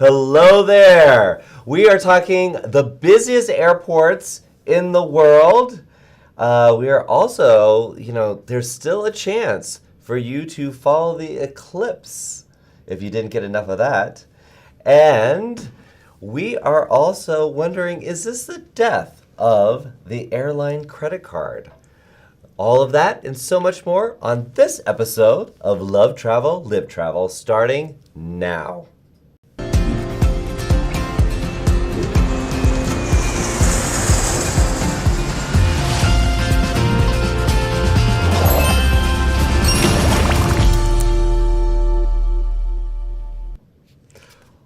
Hello there. We are talking the busiest airports in the world. We are also, there's still a chance for you to follow the eclipse if you didn't get enough of that. And we are also wondering, is this the death of the airline credit card? All of that and so much more on this episode of Love Travel, Live Travel, starting now.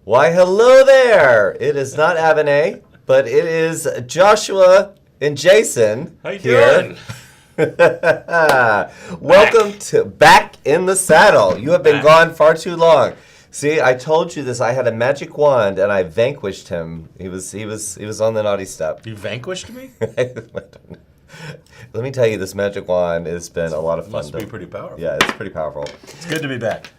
Why, hello there! It is not Avonay, but it is Joshua and Jason. How you doing? Welcome to Back in the Saddle. You have been gone far too long. See, I told you this. I had a magic wand and I vanquished him. He was on the naughty step. You vanquished me? Let me tell you, this magic wand has been a lot of fun. Must be pretty powerful. Yeah, it's pretty powerful. It's good to be back.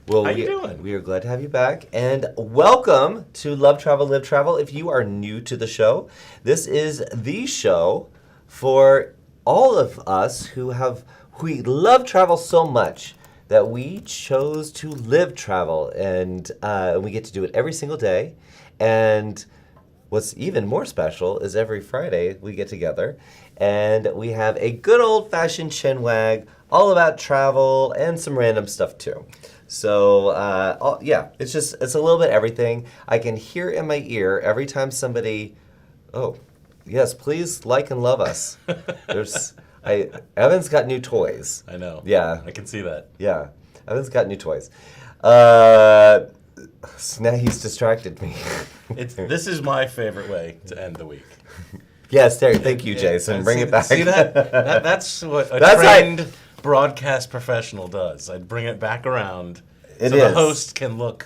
Well, how you doing? We are glad to have you back, and welcome to Love Travel, Live Travel. If you are new to the show, this is the show for all of us who we love travel so much that we chose to live travel, and we get to do it every single day. And what's even more special is every Friday we get together, and we have a good old-fashioned chinwag all about travel and some random stuff too. So, it's a little bit everything. I can hear in my ear every time somebody, oh, yes, please like and love us. Evan's got new toys. I know. Yeah. I can see that. Yeah. Evan's got new toys. Now he's distracted me. This is my favorite way to end the week. Yes, Terry, thank you, Jason. Bring it back. See that? That's what a trained broadcast professional does. I'd bring it back around the host can look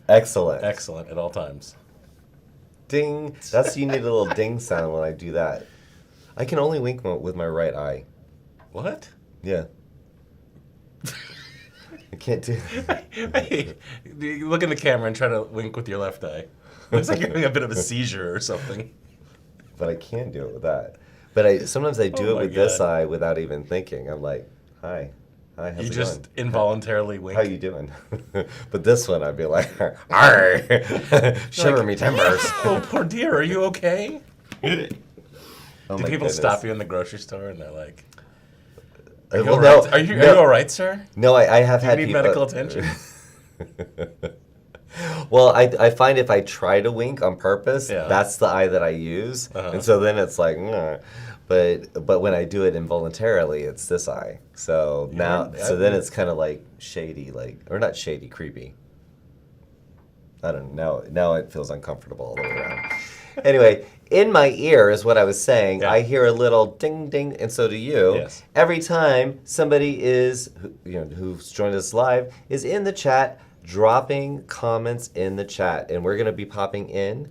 excellent at all times. Ding. You need a little ding sound when I do that. I can only wink with my right eye. What? Yeah. I can't do that. Hey, you look in the camera and try to wink with your left eye. Looks like you're having a bit of a seizure or something. But I can't do it with that. But sometimes I do it with this eye without even thinking. I'm like, hi, how's it going? You just involuntarily wink. How you doing? But this one, I'd be like, arr, shiver me timbers. Oh, poor dear, are you okay? Do people goodness. stop you in the grocery store and they're like, are you well, all right? No, Are you all right, sir? No, I have Do had you need people, medical attention? Well, I find if I try to wink on purpose, Yeah. that's the eye that I use, and so then it's like, but when I do it involuntarily, it's this eye. So then it's kind of like shady, or not shady, creepy. I don't know. Now it feels uncomfortable all the way around. Anyway, in my ear is what I was saying. Yeah. I hear a little ding ding, and so do you. Yes. Every time somebody who's joined us live is in the chat, dropping comments in the chat, and we're going to be popping in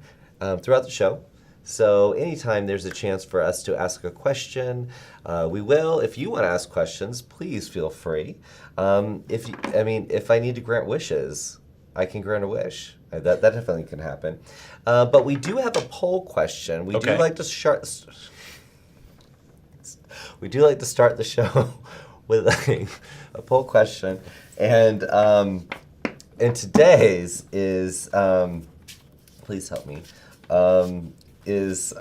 throughout the show. So anytime there's a chance for us to ask a question, we will. If you want to ask questions, please feel free. If I need to grant wishes, I can grant a wish. That definitely can happen. But we do have a poll question. We do like to start the show with a poll question, and today's is please help me. I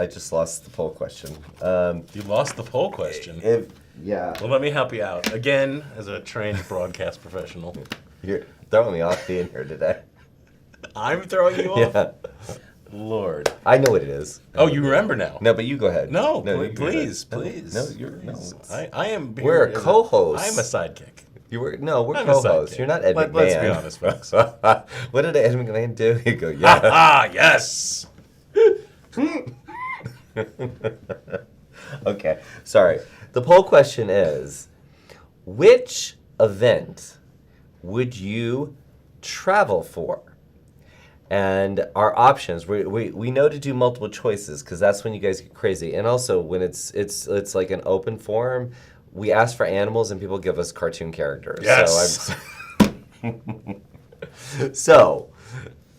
just lost the poll question. You lost the poll question? Yeah. Well, let me help you out. Again, as a trained broadcast professional. You're throwing me off being here today. I'm throwing you off? Yeah. Lord. I know what it is. Oh, you remember now? No, but you go ahead. No, you go please. ahead. No. I am. We're a co-host. I'm a sidekick. We're I'm co-hosts. You're not Ed McMahon. Let's be honest, folks. What did Ed McMahon do? He'd go, yeah. Ah, yes. Okay, sorry. The poll question is, which event would you travel for? And our options, we know to do multiple choices because that's when you guys get crazy. And also when it's like an open forum, we ask for animals and people give us cartoon characters. Yes. So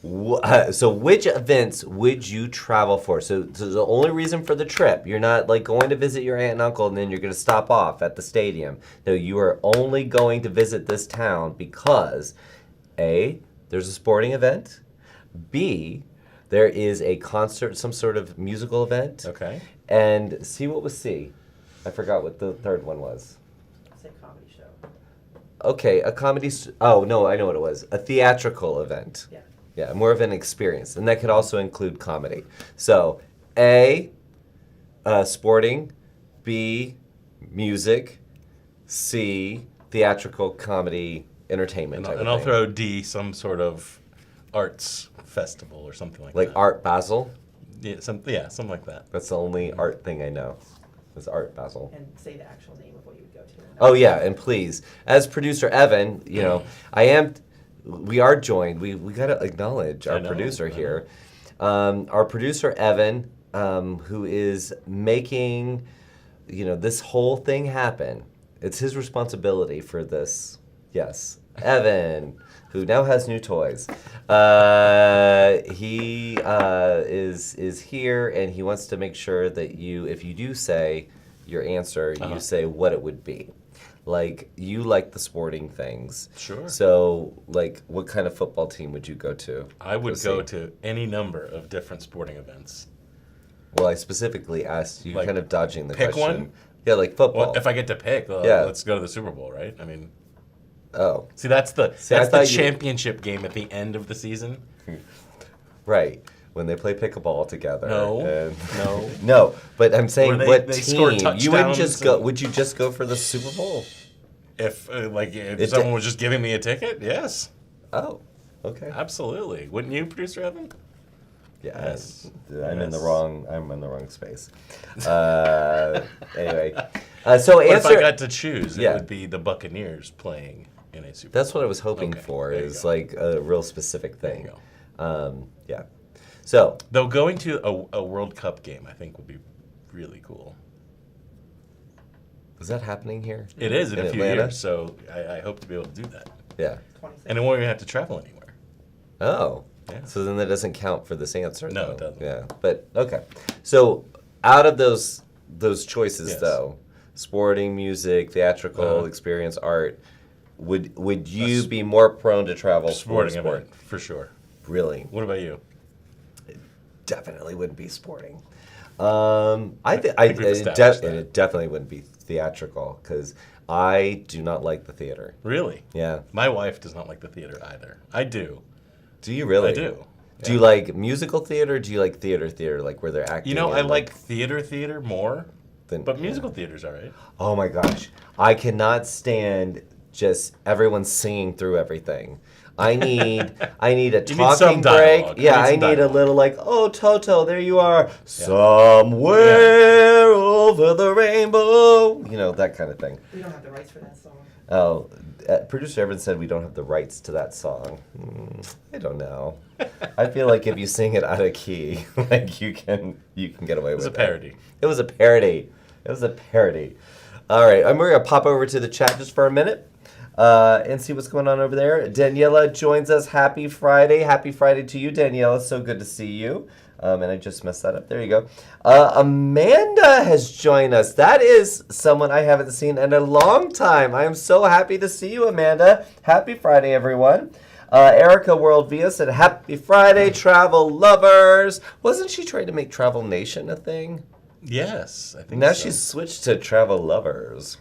which events would you travel for? So the only reason for the trip, you're not like going to visit your aunt and uncle and then you're going to stop off at the stadium. No, you are only going to visit this town because A, there's a sporting event. B, there is a concert, some sort of musical event. Okay. And C, what was C? I forgot what the third one was. It's a comedy show. Okay, a comedy. Oh, no, I know what it was. A theatrical event. Yeah. Yeah, more of an experience. And that could also include comedy. So, A, sporting. B, music. C, theatrical comedy entertainment. And I'll throw D, some sort of arts festival or something like that. Like Art Basel? Yeah, something like that. That's the only art thing I know. Is Art Basel. And say the actual name of what you would go to. Oh yeah, and please, as producer Evan, we are joined. We got to acknowledge our producer here. Our producer Evan, who is making, this whole thing happen. It's his responsibility for this. Yes, Evan, who now has new toys. He is here, and he wants to make sure that if you do say your answer, you say what it would be. Like, you like the sporting things. Sure. So, like, what kind of football team would you go to? I would go to any number of different sporting events. Well, I specifically asked you, kind of dodging the pick question. One? Yeah, like football. Well, if I get to pick, let's go to the Super Bowl, right? I mean, oh. See, that's the championship game at the end of the season. Right. When they play pickleball together. No. But I'm saying they what score team? You wouldn't just go. Would you just go for the Super Bowl? If someone was just giving me a ticket, yes. Oh, okay. Absolutely. Wouldn't you, producer Evan? Yes. I'm in the wrong space. Anyway, so if answer. I got to choose, it would be the Buccaneers playing in a Super Bowl. That's what I was hoping for. Is like a real specific thing. There you go. Yeah. So, though going to a World Cup game, I think would be really cool. Is that happening here? It is in a few Atlanta? years, so I hope to be able to do that. Yeah. And it won't even have to travel anywhere. Oh. Yeah. So then that doesn't count for this answer. No, though. it doesn't. Yeah. But okay. So out of those choices, though, sporting, music, theatrical, experience, art, would you be more prone to travel sporting for sport? Event, for sure. Really? What about you? Definitely wouldn't be sporting. It definitely wouldn't be theatrical because I do not like the theater. Really? Yeah. My wife does not like the theater either. I do. Do you really? I do. Do you like musical theater? Or do you like theater, like where they're acting? You know, I like theater more, Than- but musical theater's all right. Oh my gosh, I cannot stand just everyone singing through everything. I need a talking some break. dialogue. Yeah, I some need a dialogue. little like, oh Toto, there you are, somewhere over the rainbow. You know, that kind of thing. We don't have the rights for that song. Oh, producer Evan said we don't have the rights to that song. I don't know. I feel like if you sing it out of key, like you can get away with it. It was a parody. It was a parody. It was a parody. All right, we're gonna pop over to the chat just for a minute and see what's going on over there. Daniela joins us. Happy Friday. Happy Friday to you, Daniela. So good to see you. And I just messed that up. There you go. Amanda has joined us. That is someone I haven't seen in a long time. I am so happy to see you, Amanda. Happy Friday, everyone. Erica Worldvia said, Happy Friday, travel lovers. Wasn't she trying to make Travel Nation a thing? Yes, I think Now so. she's switched to Travel Lovers.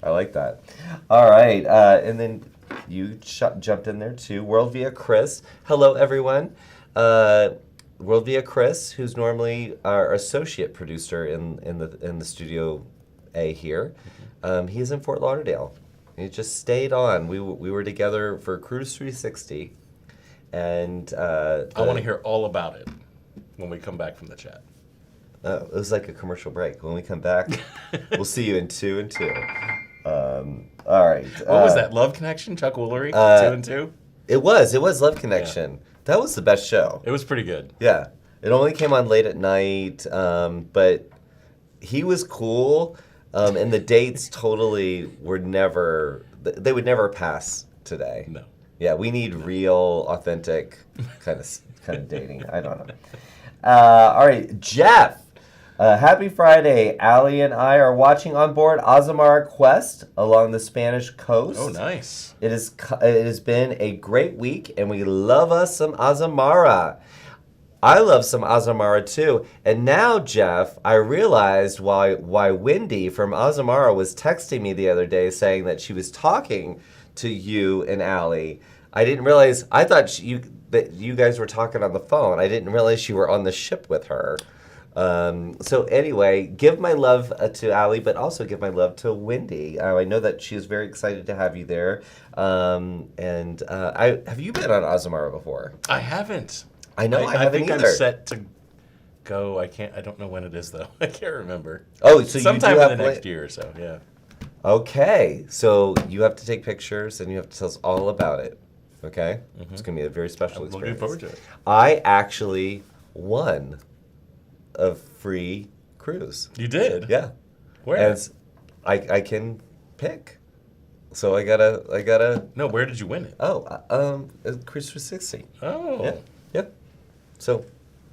I like that. All right. And then you jumped in there too. Worldvia Chris. Hello, everyone. Worldvia Chris, who's normally our associate producer in the studio A here. He's in Fort Lauderdale. He just stayed on. We were together for Cruise 360, and I want to hear all about it when we come back from the chat. it was like a commercial break. When we come back, we'll see you in 2 and 2. All right. What was that? Love Connection? Chuck Woolery? 2 and 2? It was Love Connection. Yeah. That was the best show. It was pretty good. Yeah. It only came on late at night, but he was cool, and the dates totally were never, they would never pass today. No. Yeah, we need real, authentic kind of dating. I don't know. All right, Jeff. Happy Friday. Allie and I are watching on board Azamara Quest along the Spanish coast. Oh, nice. It has been a great week, and we love us some Azamara. I love some Azamara too. And now, Jeff, I realized why Wendy from Azamara was texting me the other day saying that she was talking to you and Allie. I didn't realize. I thought that you guys were talking on the phone. I didn't realize you were on the ship with her. So anyway, give my love to Allie, but also give my love to Wendy. I know that she is very excited to have you there. Have you been on Azamara before? I haven't. I know I haven't think either. I'm set to go. I don't know when it is though. I can't remember. Oh, so sometime you do in have the next year or so. Yeah. Okay, so you have to take pictures and you have to tell us all about it. Okay, It's gonna be a very special I'm experience. looking forward to it. I actually won a free cruise. You did? Yeah. Where? And I can pick. So I gotta. No, where did you win it? Oh, Cruise 360. Oh. Yeah. Yep. So,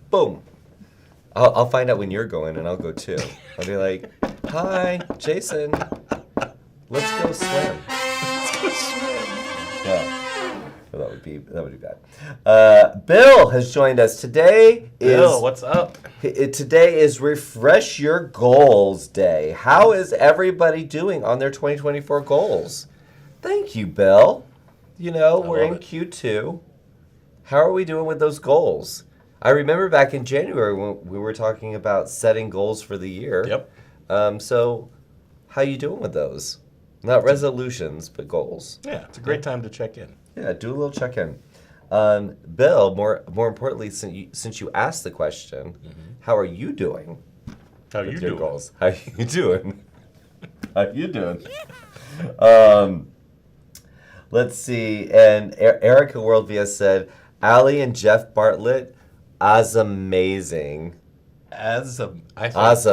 boom. I'll find out when you're going, and I'll go too. I'll be like, "Hi, Jason. Let's go swim." Yeah. Well, that would be bad. Bill has joined us today. Bill, what's up? Today is Refresh Your Goals Day. How is everybody doing on their 2024 goals? Thank you, Bill. You know, we're in Q2. How are we doing with those goals? I remember back in January when we were talking about setting goals for the year. Yep. So how you doing with those? Not resolutions, but goals. Yeah, it's a great time to check in. Yeah, do a little check-in. Bill, more importantly, since you asked the question, how are you doing? How you doing? Goals? How you doing? How you doing? Let's see. And Erica Worldvia said, Allie and Jeff Bartlett, amazing. Amazing, Because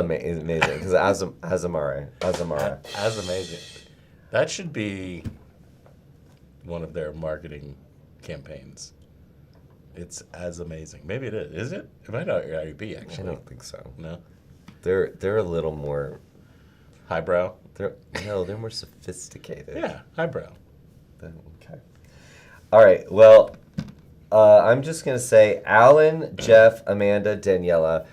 Azamara. As amazing. That should be one of their marketing campaigns. It's as amazing. Maybe it is. Is it? It might not be actually. I don't think so. No. They're a little more Highbrow. they're more sophisticated. Yeah, highbrow. Okay. All right. Well, I'm just gonna say Alan, Jeff, Amanda, Daniela.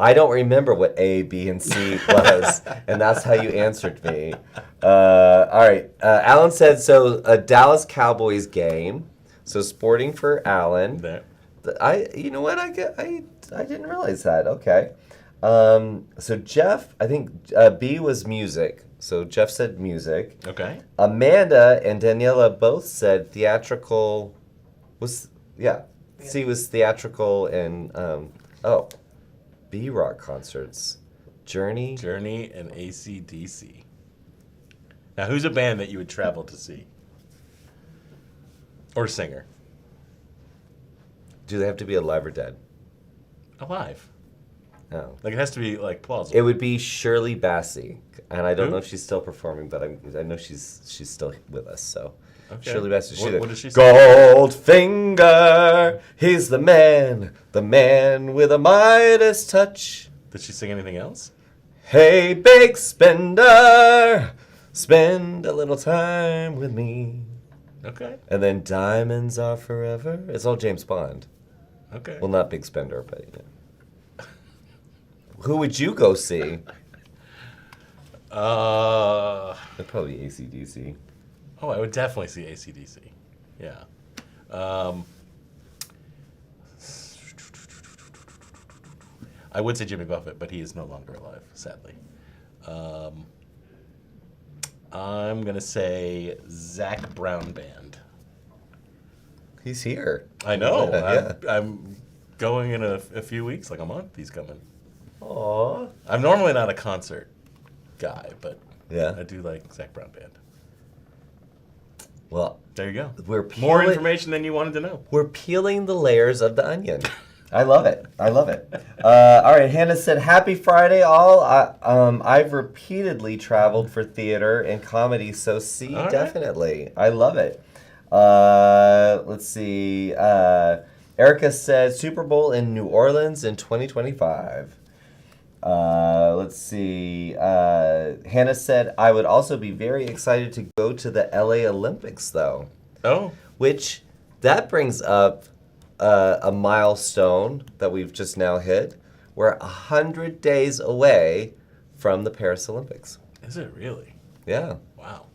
I don't remember what A, B, and C was, and that's how you answered me. All right. Alan said, so a Dallas Cowboys game. So sporting for Alan. There. You know what? I didn't realize that. Okay. So Jeff, I think B was music. So Jeff said music. Okay. Amanda and Daniela both said theatrical. C was theatrical and B rock concerts. Journey and AC/DC. Now, who's a band that you would travel to see? Or singer? Do they have to be alive or dead? Alive. No. Like, it has to be, like, plausible. It would be Shirley Bassey, and I don't Who? know if she's still performing, but I know she's still with us. So Okay. Shirley Bassey. What does she say? Goldfinger, he's the man with a Midas touch. Did she sing anything else? Hey, big spender, spend a little time with me. Okay. And then Diamonds Are Forever. It's all James Bond. Okay. Well, not Big Spender, but Who would you go see? It'd probably be AC/DC. Oh, I would definitely see AC/DC. Yeah. I would say Jimmy Buffett, but he is no longer alive, sadly. I'm going to say Zach Brown Band. He's here. I know. Yeah. I'm going in a few weeks, like a month. He's coming. Aww. I'm normally not a concert guy, but Yeah. I do like Zach Brown Band. Well, There you go. we're More peeling, information than you wanted to know. we're peeling the layers of the onion. I love it. I love it. All right, Hannah said, "Happy Friday, all. I've repeatedly traveled for theater and comedy, so see, All right. definitely. I love it." Let's see. Erica said, "Super Bowl in New Orleans in 2025." Let's see. Hannah said, "I would also be very excited to go to the LA Olympics, though." Oh, Which, that brings up a milestone that we've just now hit. We're 100 days away from the Paris Olympics. is it really? Yeah. Wow.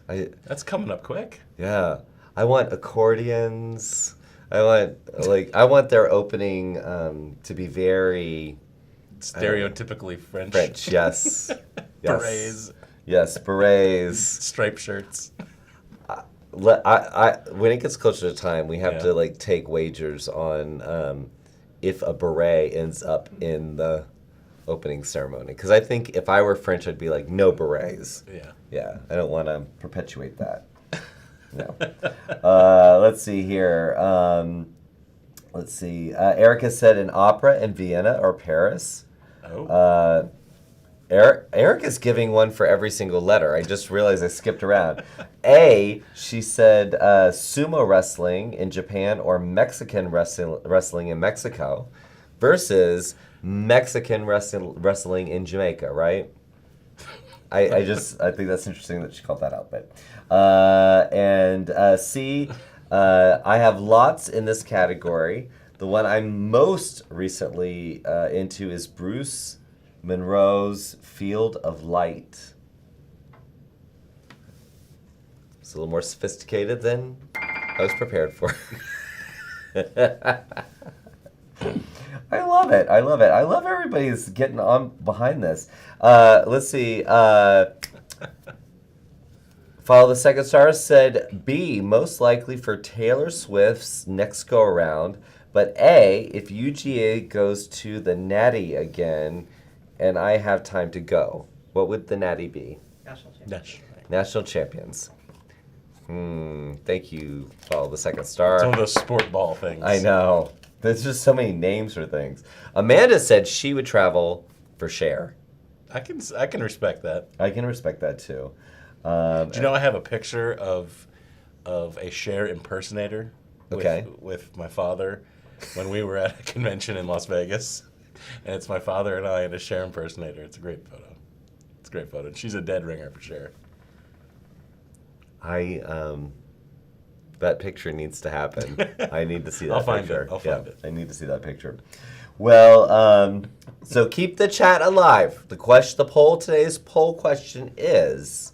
That's coming up quick. Yeah. I want accordions. I want their opening to be very Stereotypically French. French. Yes. Yes. Berets, Yes, berets. striped shirts. When it gets closer to time, we have Yeah. to take wagers on if a beret ends up in the opening ceremony. Because I think if I were French, I'd be like, no berets. Yeah. Yeah, I don't want to perpetuate that. No. Let's see here. Let's see. Erica said an opera in Vienna or Paris. Oh. Erica's giving one for every single letter. I just realized I skipped around. A, she said sumo wrestling in Japan or Mexican wrestling in Mexico versus Mexican wrestling in Jamaica, right? I think that's interesting that she called that out. But C, I have lots in this category. The one I'm most recently into is Bruce Monroe's Field of Light. It's a little more sophisticated than I was prepared for. I love it. I love it. I love everybody's getting on behind this. Let's see. Follow the Second Star said B, most likely for Taylor Swift's next go around, but A, if UGA goes to the Natty again and I have time to go. What would the Natty be? National champion. National champions. Thank you, Follow the Second Star. Some of those sport ball things. I know. There's just so many names for things. Amanda said she would travel for Cher. I can respect that. I can respect that too. Do you know I have a picture of a Cher impersonator with my father when we were at a convention in Las Vegas, and it's my father and I and a Cher impersonator. It's a great photo. It's a great photo. And she's a dead ringer for Cher. That picture needs to happen. I need to see that I'll find picture. it. I'll find it. I need to see that picture. Well, so keep the chat alive. Today's poll question is,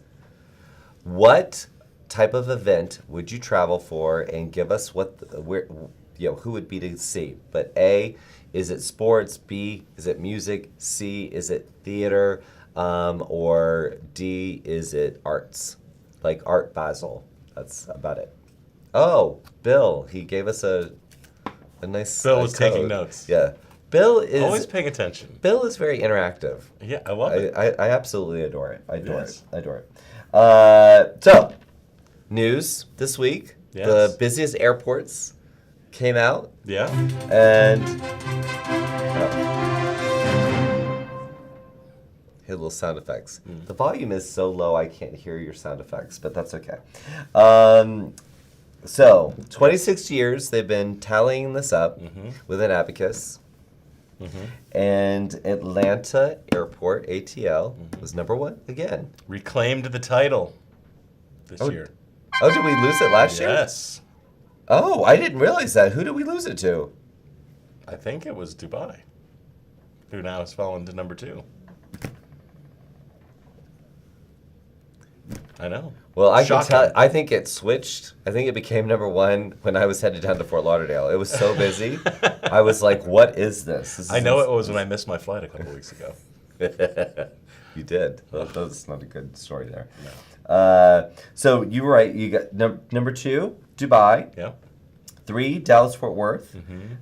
what type of event would you travel for, and give us who would be to see. But A, is it sports? B, is it music? C, is it theater? Or D, is it arts? Like Art Basel. That's about it. Oh, Bill, he gave us a nice Bill was code. taking notes. Yeah. Bill is Always paying attention. Bill is very interactive. Yeah, I love it. I absolutely adore it. I adore Yes. it. I adore it. So, news this week. Yes. The busiest airports came out, Yeah. and hit little sound effects. The volume is so low I can't hear your sound effects, but that's okay. So, 26 years they've been tallying this up with an abacus. And Atlanta Airport, ATL, was number one again. Reclaimed the title this year. Oh, did we lose it last year? Yes. Oh, I didn't realize that. Who did we lose it to? I think it was Dubai, who now has fallen to number 2. I know. Well, I can Shocking. tell. I think it switched. I think it became number one when I was headed down to Fort Lauderdale. It was so busy. I was like, "What is this?" I know it was when I missed my flight a couple weeks ago. You did. That's not a good story there. No. So you were right. You got number 2, Dubai. Yeah. 3, Dallas Fort Worth.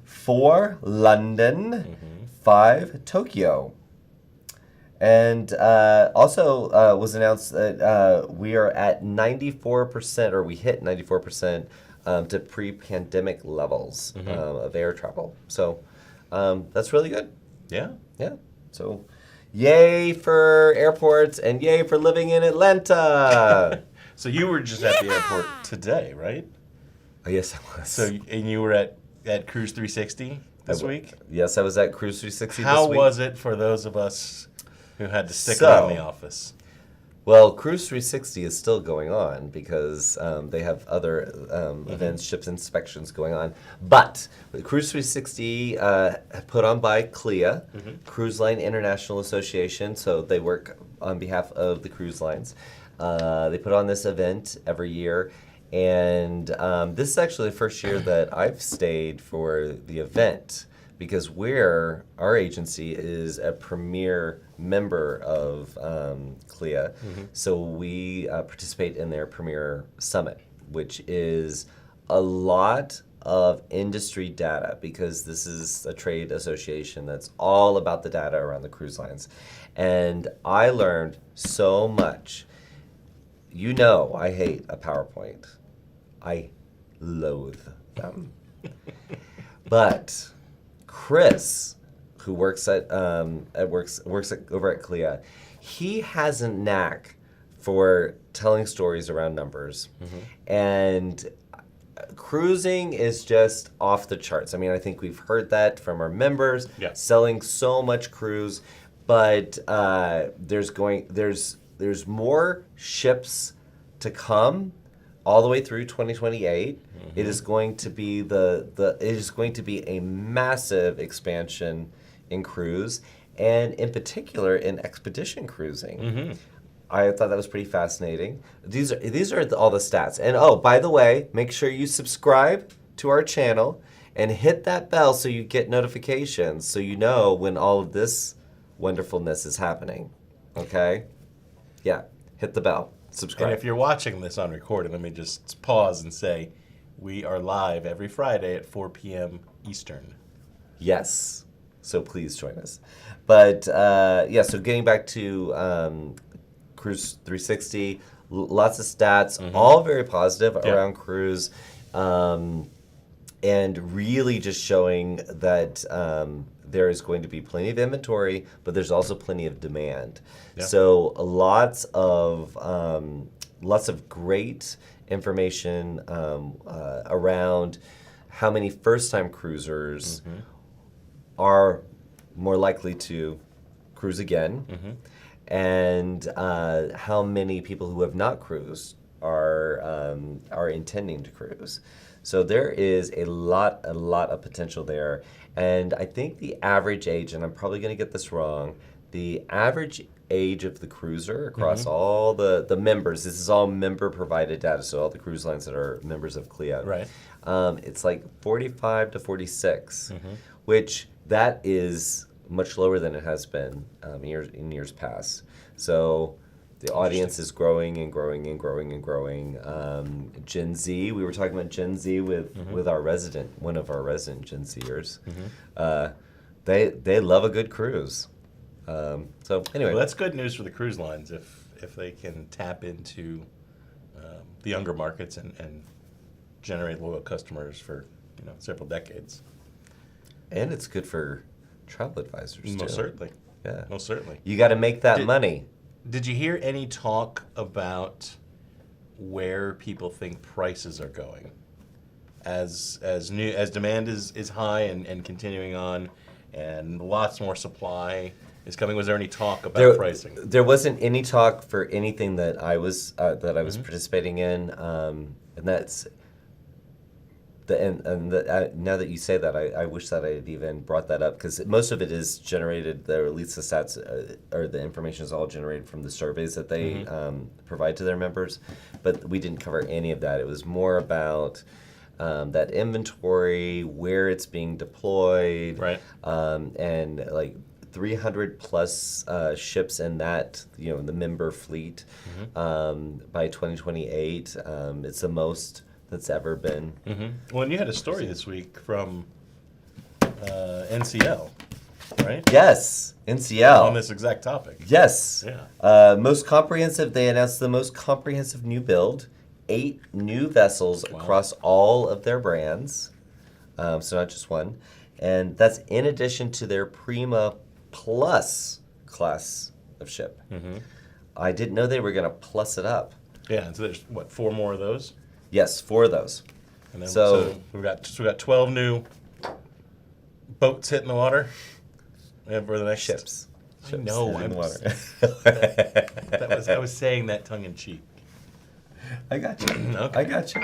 4, London. 5, Tokyo. And also was announced that we are at 94%, or we hit 94% to pre-pandemic levels of air travel. So that's really good. Yeah. Yeah. So yay for airports and yay for living in Atlanta. So you were just at the airport today, right? Oh, yes, I was. And you were at Cruise 360 this week? Yes, I was at Cruise 360 How this week. was it for those of us who had to stick So- around the office? Well, Cruise 360 is still going on because they have other events, ships inspections going on. But Cruise 360 put on by CLIA, Cruise Line International Association, so they work on behalf of the cruise lines. They put on this event every year, and this is actually the first year that I've stayed for the event, because our agency is a premier member of CLIA, so we participate in their premier summit, which is a lot of industry data, because this is a trade association that's all about the data around the cruise lines. And I learned so much. You know, I hate a PowerPoint. I loathe them. But Chris, who works over at CLIA, he has a knack for telling stories around numbers, and cruising is just off the charts. I mean, I think we've heard that from our members, selling so much cruise, but there's more ships to come all the way through 2028. It is going to be it is going to be a massive expansion in cruise, and in particular in expedition cruising. I thought that was pretty fascinating. These are all the stats. And oh, by the way, make sure you subscribe to our channel and hit that bell so you get notifications, so you know when all of this wonderfulness is happening. Okay? Yeah, hit the bell. Subscribe. And if you're watching this on recording, let me just pause and say we are live every Friday at 4 p.m. Eastern. Yes. So please join us. But so getting back to Cruise 360, lots of stats, all very positive around cruise, and really just showing that there is going to be plenty of inventory, but there's also plenty of demand. Yeah. So lots of great information around how many first-time cruisers are more likely to cruise again, and how many people who have not cruised are intending to cruise. So there is a lot of potential there. And I think the average age, and I'm probably going to get this wrong, the average age of the cruiser across all the members, this is all member-provided data, so all the cruise lines that are members of CLIA. Right. It's like 45 to 46, which that is much lower than it has been in years past. So the audience is growing and growing and growing and growing. Gen Z, we were talking about Gen Z with our resident, one of our resident Gen Zers. They love a good cruise. So anyway, Well, that's good news for the cruise lines if they can tap into the younger markets and generate loyal customers for several decades. and it's good for travel advisors too. Most certainly. Yeah, Most certainly. you got to make that money. Did you hear any talk about where people think prices are going as demand is high and continuing on, and lots more supply is coming? Was there any talk about pricing? There wasn't any talk for anything that I was participating in, and that's now that you say that, I wish that I had even brought that up, because most of it is generated, or at least the stats or the information is all generated from the surveys that they provide to their members, but we didn't cover any of that. It was more about that inventory, where it's being deployed, Right. And like 300 plus ships in that, the member fleet by 2028. It's the most that's ever been. Well, and you had a story this week from NCL, right? Yes, NCL. On this exact topic. Yes. Yeah. Most comprehensive, they announced the most comprehensive new build, 8 new vessels across all of their brands, so not just one. And that's in addition to their Prima Plus class of ship. I didn't know they were going to plus it up. Yeah, and so there's, 4 more of those? Yes, 4 of those. And then, So we got 12 new boats hitting the water for the next ships. I know. in the water. I was saying that tongue in cheek. I got you. Okay. I got you.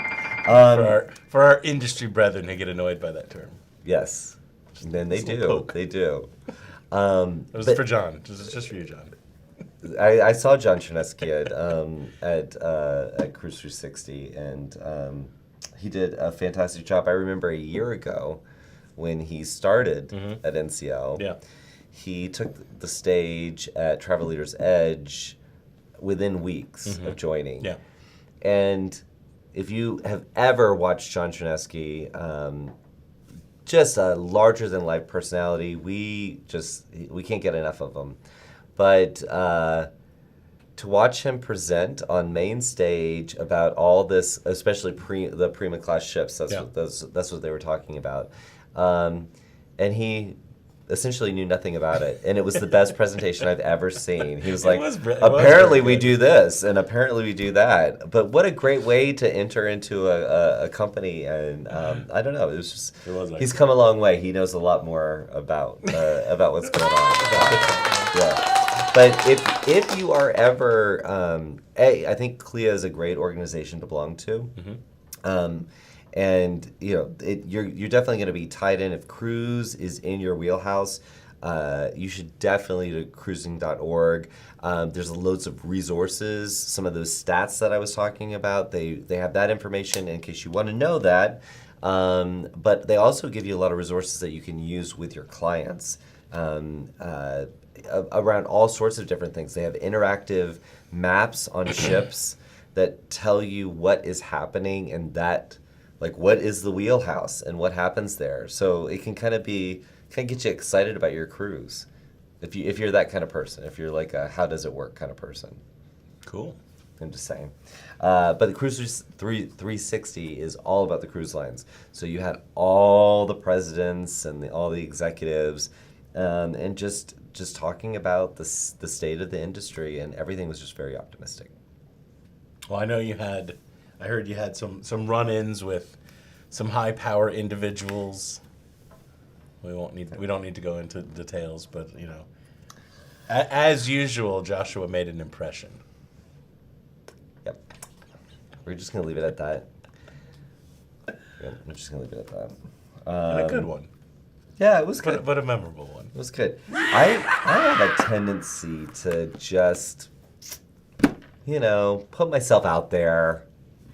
For our industry brethren who get annoyed by that term. Yes. And then they Just a do. little poke. They do. It was But- for John. It was just for you, John. I saw John Chernesky at Cruise 360, and he did a fantastic job. I remember a year ago when he started at NCL. Yeah. He took the stage at Travel Leaders Edge within weeks of joining. Yeah. And if you have ever watched John Chernesky, just a larger than life personality, we can't get enough of him. But to watch him present on main stage about all this, especially the Prima class ships, that's what they were talking about, and he essentially knew nothing about it, and it was the best presentation I've ever seen. He was like, apparently we do this, and apparently we do that. But what a great way to enter into a company, and I don't know, it was just, he's come a long way. He knows a lot more about what's going on. Yeah. But if you are ever, I think CLIA is a great organization to belong to. And you're definitely going to be tied in. If cruise is in your wheelhouse, you should definitely go to cruising.org. There's loads of resources. Some of those stats that I was talking about, they have that information in case you want to know that. But they also give you a lot of resources that you can use with your clients around all sorts of different things. They have interactive maps on ships that tell you what is happening and that, like, what is the wheelhouse and what happens there. So it can kind of get you excited about your cruise if you're that kind of person, if you're like a how does it work kind of person. Cool. I'm just saying. But the Cruise 360 is all about the cruise lines. So you had all the presidents and all the executives and just talking about the state of the industry, and everything was just very optimistic. Well, I heard you had some run-ins with some high-power individuals. We don't need to go into details, but as usual, Joshua made an impression. Yep. We're just gonna leave it at that. Yeah, we're just gonna leave it at that. And a good one. Yeah, it was good. but a memorable one. It was good. I have a tendency to just, put myself out there,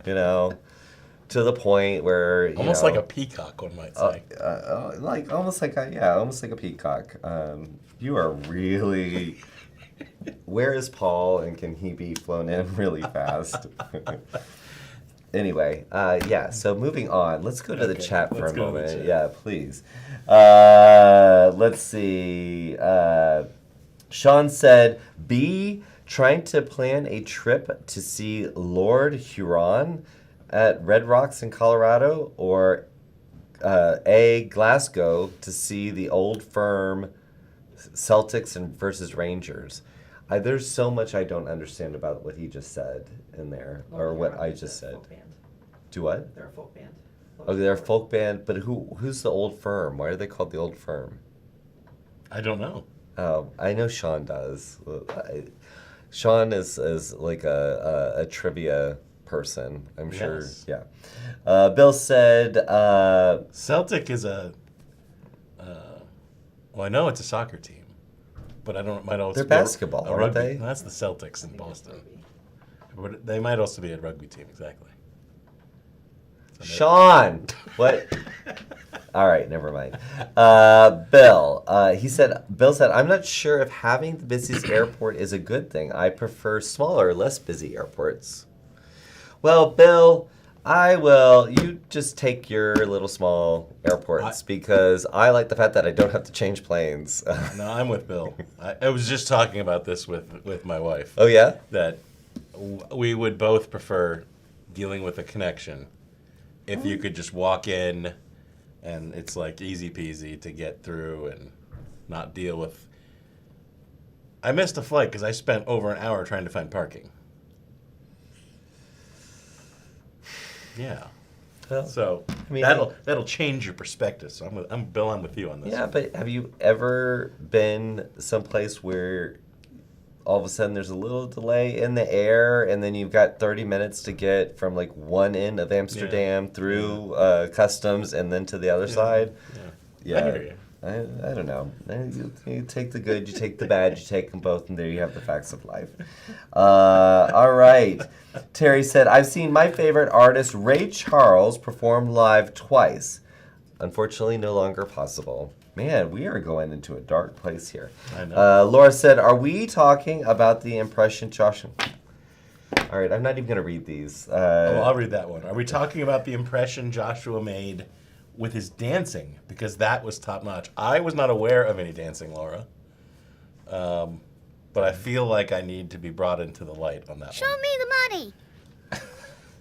to the point where Almost like a peacock, one might say. almost like a peacock. You are really. Where is Paul, and can he be flown in really fast? Anyway, so moving on. Let's go to the chat for a moment. Yeah, please. Let's see. Sean said, B, trying to plan a trip to see Lord Huron at Red Rocks in Colorado, or A, Glasgow to see the Old Firm Celtics versus Rangers. There's so much I don't understand about what he just said in there, or what I just said. Folk band. Do what? They're a folk band. Oh, they're a folk band, but who's the Old Firm? Why are they called the Old Firm? I don't know. Oh, I know Sean does. Sean is like a trivia person, I'm sure. Yes. Yeah. Bill said... Celtic is well, I know it's a soccer team, but I don't. It might also They're be basketball, a aren't rugby. they? That's the Celtics in I think it's Boston. rugby. But they might also be a rugby team, exactly. Sean! What? All right, never mind. Bill. Bill said, I'm not sure if having the busiest airport is a good thing. I prefer smaller, less busy airports. Well, Bill, you just take your little small airports, because I like the fact that I don't have to change planes. No, I'm with Bill. I was just talking about this with my wife. Oh, yeah? That we would both prefer dealing with a connection if you could just walk in and it's like easy peasy to get through and not deal with. I missed a flight because I spent over an hour trying to find parking. Yeah. Well, So I mean, that'll change your perspective. So I'm Bill. I'm with you on this. yeah, but have you ever been someplace where all of a sudden there's a little delay in the air, and then you've got 30 minutes to get from like one end of Amsterdam through customs and then to the other side? Yeah. I hear you. I don't know. You take the good, you take the bad, you take them both, and there you have the facts of life. All right. Terry said, I've seen my favorite artist, Ray Charles, perform live twice. Unfortunately, no longer possible. Man, we are going into a dark place here. I know. Laura said, are we talking about the impression Joshua... All right, I'm not even going to read these. I'll read that one. Are we talking about the impression Joshua made with his dancing? Because that was top notch. I was not aware of any dancing, Laura. But I feel like I need to be brought into the light on that Show one. me the money.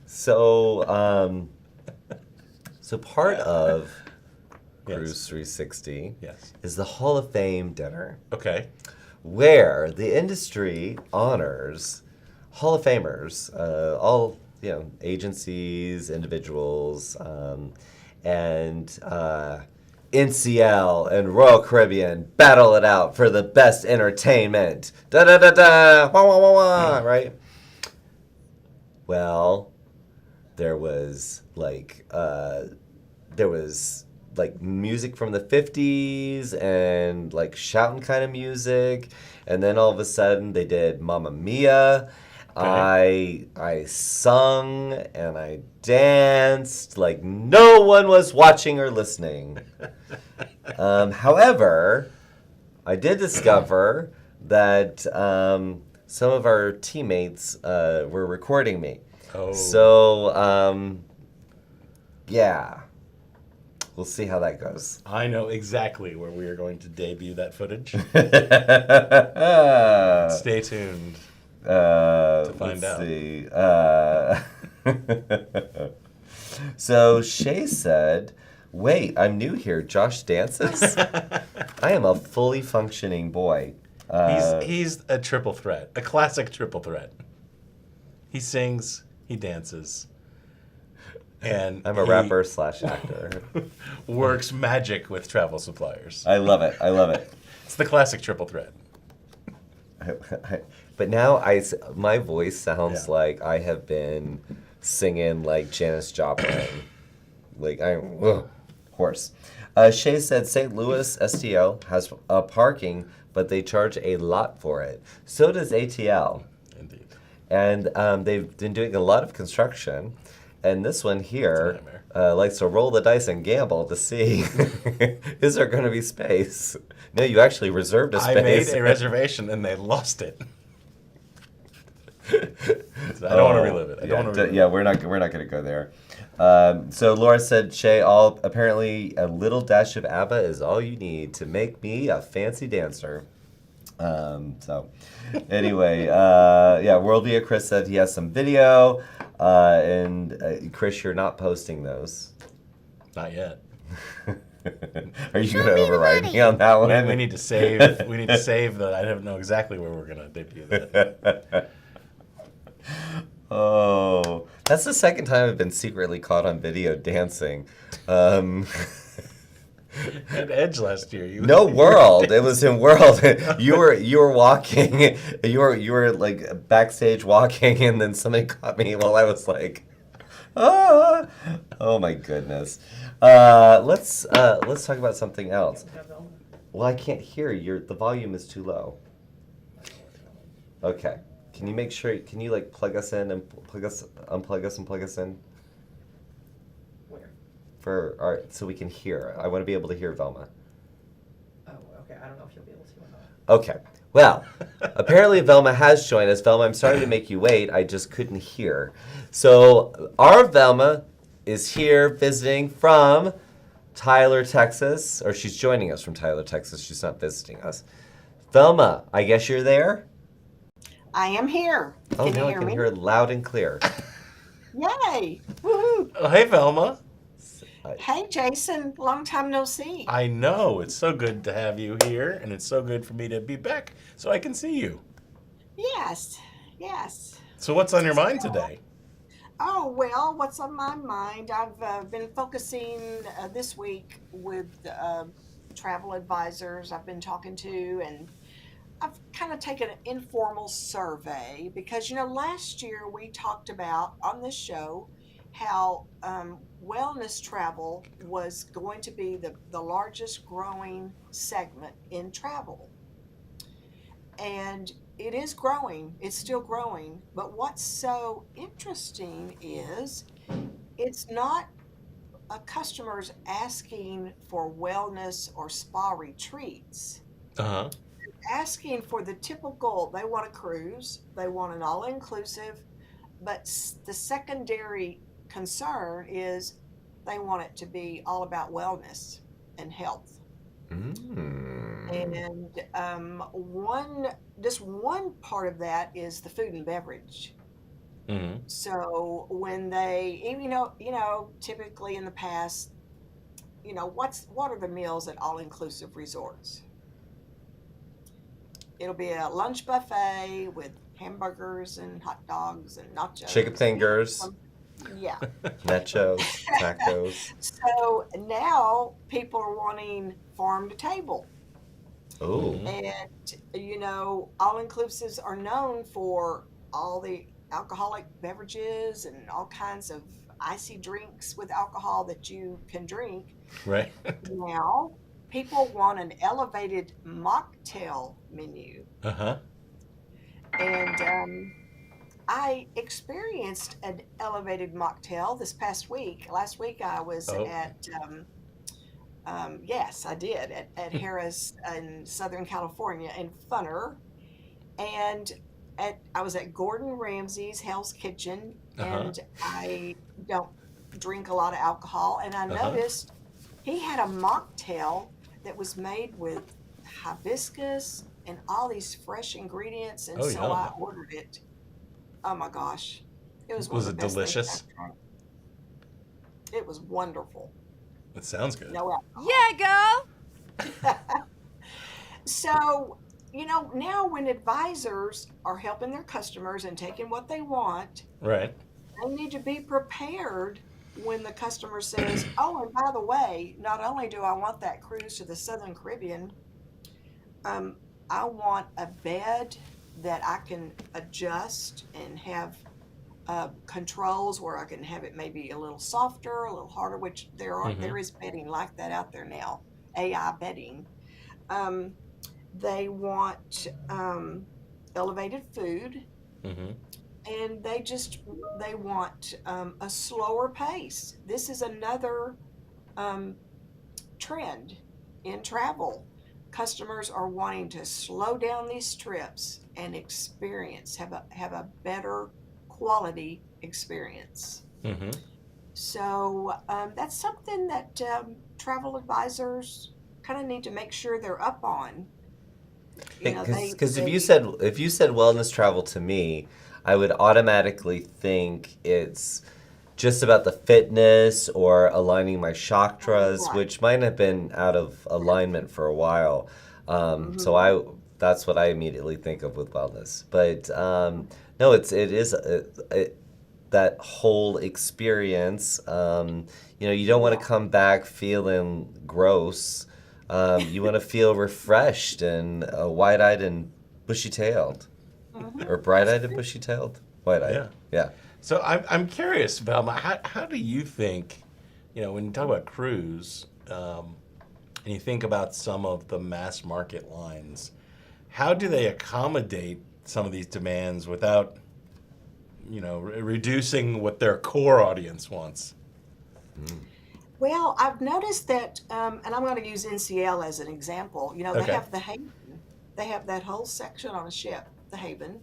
So part of Cruise Yes. 360 Yes. is the Hall of Fame dinner, Okay. where the industry honors Hall of Famers, all agencies, individuals, and NCL and Royal Caribbean battle it out for the best entertainment. Da da da da, wah wah wah wah, right? Well, there was music from the 50s and like shouting kind of music, and then all of a sudden they did Mamma Mia. Okay. I sung and I danced like no one was watching or listening. However, I did discover that some of our teammates were recording me. Oh. So, yeah. We'll see how that goes. I know exactly where we are going to debut that footage. Stay tuned. To find out. See. So Shay said, wait, I'm new here. Josh dances? I am a fully functioning boy. He's a triple threat, a classic triple threat. He sings, he dances, and I'm a rapper / actor. works magic with travel suppliers. I love it. I love it. It's the classic triple threat. But now my voice sounds Yeah. like I have been singing like Janis Joplin. Like I'm hoarse. Shay said St. Louis STL has parking, but they charge a lot for it. So does ATL. Indeed. And they've been doing a lot of construction. And this one here It's a likes to roll the dice and gamble to see is there going to be space. No, you actually reserved a space. I made a reservation and they lost it. So I don't want to relive it. I don't want to relive Yeah, we're not going to go there. So Laura said, Shay, apparently a little dash of ABBA is all you need to make me a fancy dancer. So anyway, Worldview Chris said he has some video, and Chris, you're not posting those. Not yet. Are you going to override me on that one? We need to save. We need to save that. I don't know exactly where we're going to debut that. Oh, that's the second time I've been secretly caught on video dancing. At Edge last year, No, World. It was in World. You were walking. You were like backstage walking, and then somebody caught me while I was like, ah. Oh my goodness. Let's talk about something else. Well, I can't hear. The volume is too low. Okay. Can you make sure? Can you like plug us in and unplug us and plug us in? Where? So we can hear. I want to be able to hear Velma. Oh, okay. I don't know if you'll be able to or not. Okay. Well, apparently Velma has joined us. Velma, I'm sorry to make you wait. I just couldn't hear. So our Velma is here visiting from Tyler, Texas, or she's joining us from Tyler, Texas. She's not visiting us. Velma, I guess you're there? I am here. Oh, Can now you I hear can me? hear it loud and clear. Yay! Woohoo! Oh, hey, Velma. Hey, Jason. Long time no see. I know. It's so good to have you here, and it's so good for me to be back so I can see you. Yes. So what's on your mind today? Oh, well, what's on my mind? I've been focusing this week with travel advisors I've been talking to, and I've kind of taken an informal survey because, last year we talked about on this show how wellness travel was going to be the largest growing segment in travel. And it is growing, it's still growing, but what's so interesting is it's not customers asking for wellness or spa retreats. Uh-huh. Asking for the typical, they want a cruise, they want an all-inclusive, but the secondary concern is they want it to be all about wellness and health. And one part of that is the food and beverage. Mm-hmm. So when they, typically in the past, what are the meals at all-inclusive resorts? It'll be a lunch buffet with hamburgers and hot dogs and nachos. Chicken fingers. Yeah. Nachos, tacos. So now people are wanting farm to table. Oh. And, all-inclusives are known for all the alcoholic beverages and all kinds of icy drinks with alcohol that you can drink. Right. Now, people want an elevated mocktail menu. Uh-huh. And I experienced an elevated mocktail this past week. Last week I was at, yes, I did, at Harris in Southern California in Funner. And I was at Gordon Ramsay's Hell's Kitchen, and I don't drink a lot of alcohol. And I noticed he had a mocktail that was made with hibiscus and all these fresh ingredients. And so yum. I ordered it. Oh my gosh. It was Was it delicious? It was wonderful. It sounds good. No alcohol. Yeah, girl. So, now when advisors are helping their customers and taking what they want, Right. they need to be prepared when the customer says, oh, and by the way, not only do I want that cruise to the Southern Caribbean, I want a bed that I can adjust and have controls where I can have it maybe a little softer, a little harder, which there is bedding like that out there now, AI bedding. Um, they want elevated food, Mm-hmm. and they want a slower pace. This is another um, trend in travel. Customers are wanting to slow down these trips and have a better quality experience. Mm-hmm. So that's something that travel advisors kind of need to make sure they're up on. You know, Because they if you said wellness travel to me, I would automatically think it's just about the fitness or aligning my chakras, Right. which might have been out of alignment for a while. So Mhm. that's what I immediately think of with wellness. But no, it is that whole experience. You don't want Yeah. to come back feeling gross. You want to feel refreshed and wide-eyed and bushy-tailed, or That's bright-eyed and true. bushy-tailed. Wide-eyed. Yeah. Yeah. So I'm curious, Velma, how do you think, when you talk about cruise, and you think about some of the mass market lines, how do they accommodate some of these demands without, reducing what their core audience wants? Well, I've noticed that, and I'm going to use NCL as an example. You know, they Okay. have the Haven. They have that whole section on a ship, the Haven,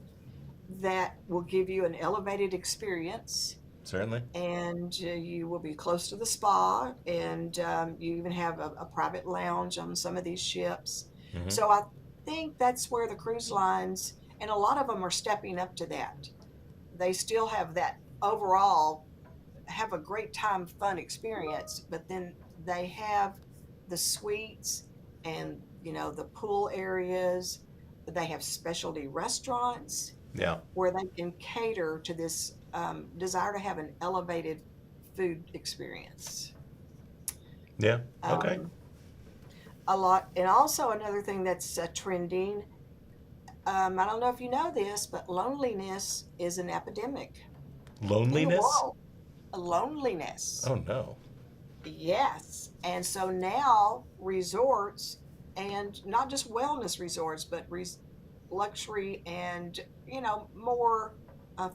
that will give you an elevated experience, Certainly. and you will be close to the spa, and you even have a private lounge on some of these ships. Hmm. So I think that's where the cruise lines, and a lot of them are stepping up to that. They still have that overall have a great time, fun experience, but then they have the suites and the pool areas. They have specialty restaurants Yeah. where they can cater to this desire to have an elevated food experience. Yeah. Okay. Um, a lot, and also another thing that's trending. I don't know if you know this, but loneliness is an epidemic in the Loneliness? world. Loneliness. Oh no. Yes. And so now resorts, and not just wellness resorts, but luxury and, more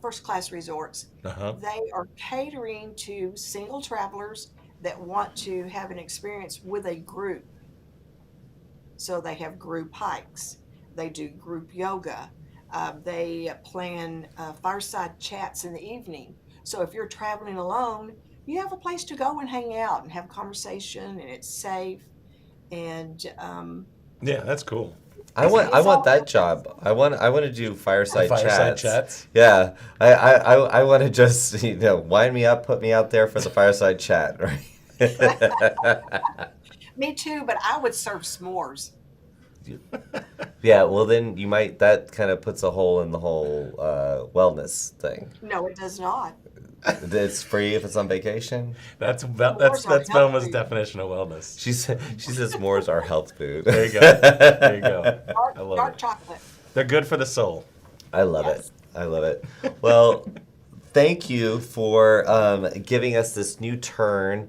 first class resorts, Uh-huh. they are catering to single travelers that want to have an experience with a group. So they have group hikes, they do group yoga, they plan fireside chats in the evening. So if you're traveling alone, you have a place to go and hang out and have conversation, and it's safe. And Yeah, that's cool. I it's want all that job. I want to do The fireside fireside chats. chats. Yeah. I want to just wind me up, put me out there for the fireside chat, right? me too, but I would serve s'mores. Yeah, well then that kind of puts a hole in the whole wellness thing. No, it does not. It's free if it's on vacation. S'mores are That's health Velma's food. definition of wellness. She says s'mores are health food. There you go. There you go. I love Dark it. chocolate. They're good for the soul. I love it. Yes. I love it. Well, thank you for giving us this new turn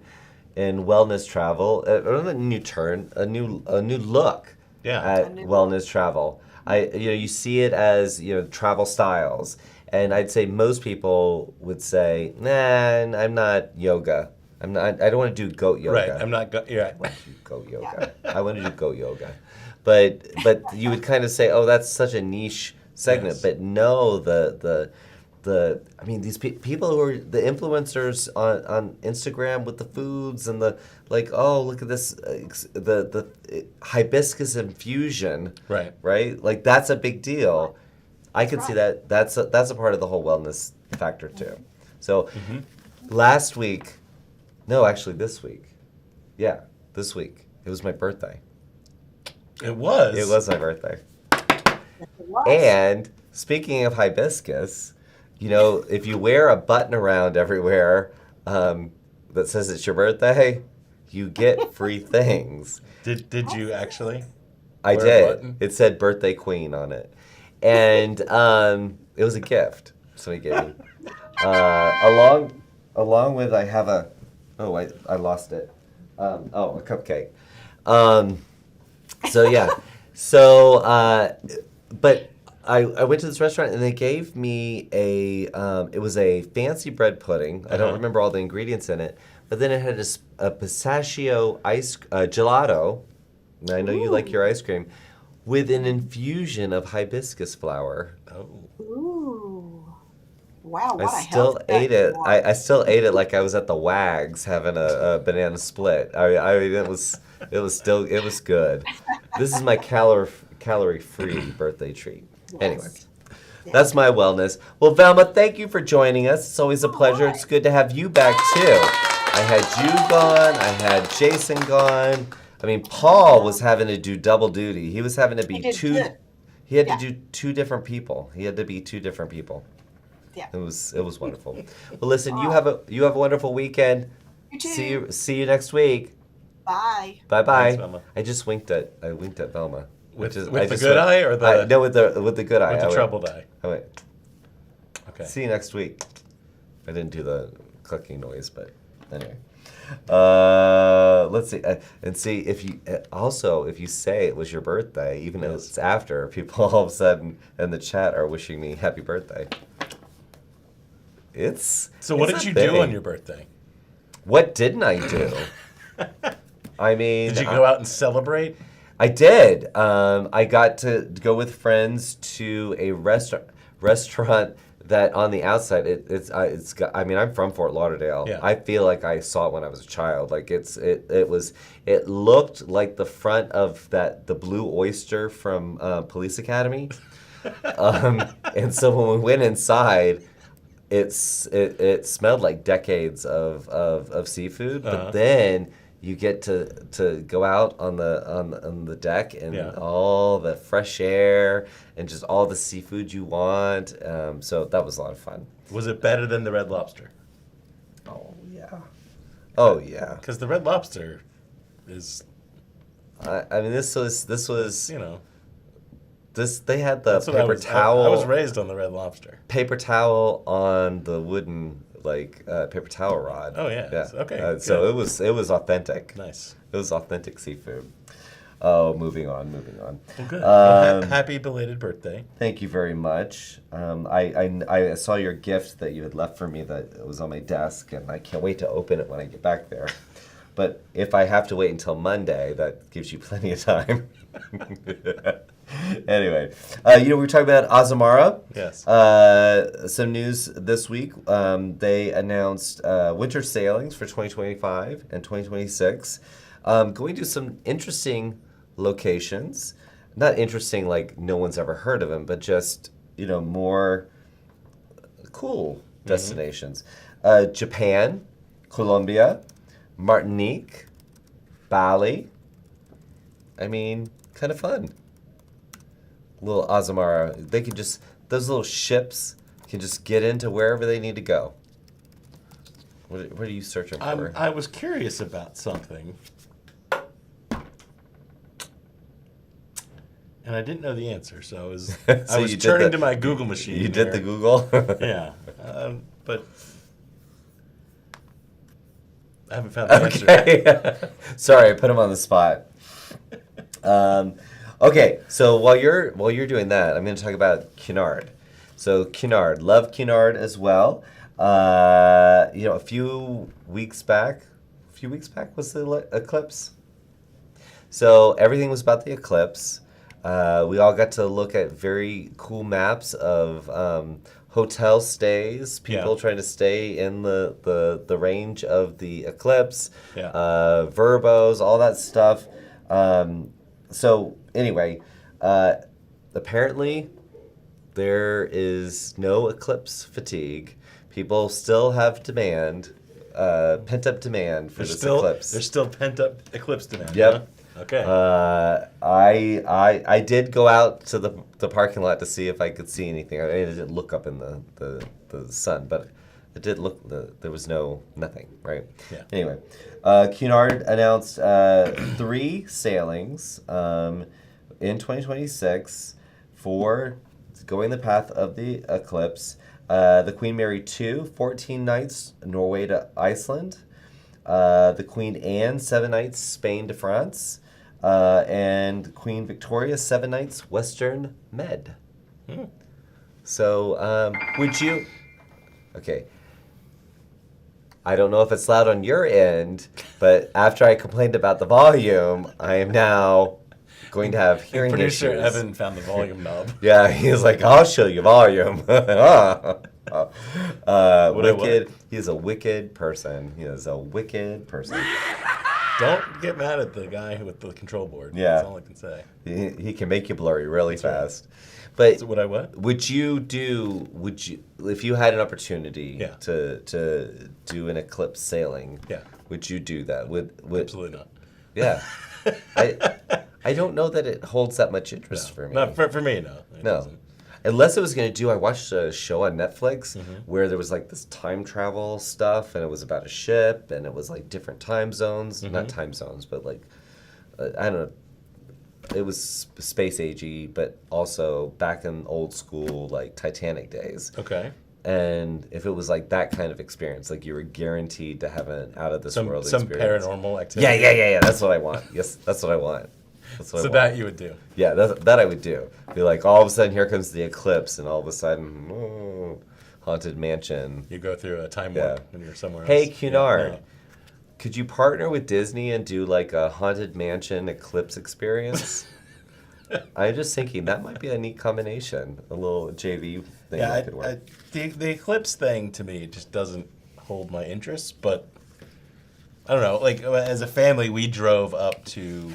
in wellness travel. Not a new turn, a new look Yeah. A at new wellness travel. You see it as travel styles, and I'd say most people would say, "Nah, I'm not yoga. I'm not. I don't want to do goat yoga. Right. I'm not. You're right. I want to do goat yoga. I want to do goat yoga." But you would kind of say, "Oh, that's such a niche segment." Yes. But no, I mean, these people who are the influencers on Instagram with the foods and the oh, look at this, the hibiscus infusion, Right. right? Like that's a big deal. I could see right. that. That's a part of the whole wellness factor too. So Mm-hmm. last week, no, actually this week, yeah, this week it was my birthday. It was. It was my birthday. It was. And speaking of hibiscus, if you wear a button around everywhere that says it's your birthday, you get free things. Did you actually? I Wear a did. button? It said birthday queen on it. And it was a gift somebody gave me. Along with I have a. Oh, I lost it. A cupcake. So yeah. But I went to this restaurant and they gave me it was a fancy bread pudding. I don't remember all the ingredients in it, but then it had a pistachio gelato. And I know you like your ice cream, with an infusion of hibiscus flower. Oh. Ooh. Wow, what I a still health ate nut it. you are. I still ate it like I was at the Wags having a banana split. I mean it was good. This is my calorie-free birthday treat. Anyway, Yes. that's my wellness. Well, Velma, thank you for joining us. It's always a pleasure. right. It's good to have you back too. I had you gone. I had Jason gone. I mean, Paul was having to do double duty. He was having to be He did two. good. He had Yeah. to do two different people. He had to be two different people. Yeah. It was wonderful. Well, listen, you have a wonderful weekend. You too. See you next week. Bye. Bye bye. Thanks, Velma. I winked at Velma. With I the just good went- eye or the no, with the good eye. with I the went- troubled eye? I went. Okay. See you next week. I didn't do the clicking noise, but anyway. Let's see, and see if you if you say it was your birthday, even if it's after, people all of a sudden in the chat are wishing me happy birthday. So what it's did you a do on thing. your birthday? What didn't I do? I mean, Did you go out and celebrate? I did. I got to go with friends to a restaurant that on the outside it's got, I mean, I'm from Fort Lauderdale. Yeah. I feel like I saw it when I was a child. Like it looked like the front of the Blue Oyster from Police Academy. And so when we went inside, it smelled like decades of seafood, but then you get to go out on the deck and all the fresh air and just all the seafood you want. So that was a lot of fun. Was it better than the Red Lobster? Oh yeah. Oh yeah. Because the Red Lobster is, I mean, this was you know, they had the that's what paper towel. I was raised on the Red Lobster. Paper towel on the wooden paper towel rod. Oh, yeah. Okay, So good. it was authentic. Nice. It was authentic seafood. Oh, moving on. Well, good. Um, Happy belated birthday. Thank you very much. I saw your gift that you had left for me that was on my desk, and I can't wait to open it when I get back there. But if I have to wait until Monday, that gives you plenty of time. Anyway, we were talking about Azamara. Yes. Some news this week. They announced winter sailings for 2025 and 2026. Going to some interesting locations. Not interesting like no one's ever heard of them, but just, more cool destinations. Japan, Colombia, Martinique, Bali. I mean, kind of fun. Little Azamara. They can just, those little ships can just get into wherever they need to go. What are you searching for? I was curious about something. And I didn't know the answer, so I was, So I was you did turning the- to my Google machine. You did the here. Google? Yeah. But I haven't found the answer. Okay. Sorry, I put him on the spot. Okay, so while you're doing that, I'm going to talk about Cunard. So Cunard, love Cunard as well. A few weeks back was the eclipse. So everything was about the eclipse. We all got to look at very cool maps of hotel stays, people trying to stay in the range of the eclipse, verbos, all that stuff. So anyway, apparently there is no eclipse fatigue. People still have demand, pent-up demand for this eclipse. There's still pent-up eclipse demand. Yep. Huh? Okay. I did go out to the parking lot to see if I could see anything. I didn't look up in the sun, but it did look. There was nothing. Right. Yeah. Anyway, Cunard announced 3 sailings in 2026 for going the path of the eclipse. The Queen Mary 2, 14 nights, Norway to Iceland. The Queen Anne, 7 nights, Spain to France. And Queen Victoria, 7 nights, Western Med. So, would you... Okay. I don't know if it's loud on your end, but after I complained about the volume, I am now going to have hearing Producer issues. Evan found the volume knob. Yeah, he's like, I'll show you volume. Wicked. He's a wicked person. He is a wicked person. Don't get mad at the guy with the control board. Yeah. That's all I can say. He can make you blurry really That's right. fast. But So would I what? would you, if you had an opportunity Yeah. to do an eclipse sailing, Yeah. would you do that? Would Absolutely not. Yeah. I don't know that it holds that much interest for me. Not for me, no. It No. doesn't. Unless it was going to do, I watched a show on Netflix Mm-hmm. where there was like this time travel stuff and it was about a ship and it was like different time zones. Mm-hmm. Not time zones, but like, I don't know. It was space agey, but also back in old school, like Titanic days. Okay. And if it was like that kind of experience, like you were guaranteed to have an out of this world Some experience. paranormal activity. Yeah. That's what I want. Yes, that's what I want. That's what I So want. that you would do. Yeah, that I would do. Be like, all of a sudden, here comes the eclipse, and all of a sudden, haunted mansion. You go through a time Yeah. warp when you're somewhere Hey, else. Cunard, Yeah, could you partner with Disney and do like a haunted mansion eclipse experience? I'm just thinking that might be a neat combination, a little JV thing yeah. that could work. The eclipse thing to me just doesn't hold my interest, but I don't know. Like as a family, we drove up to.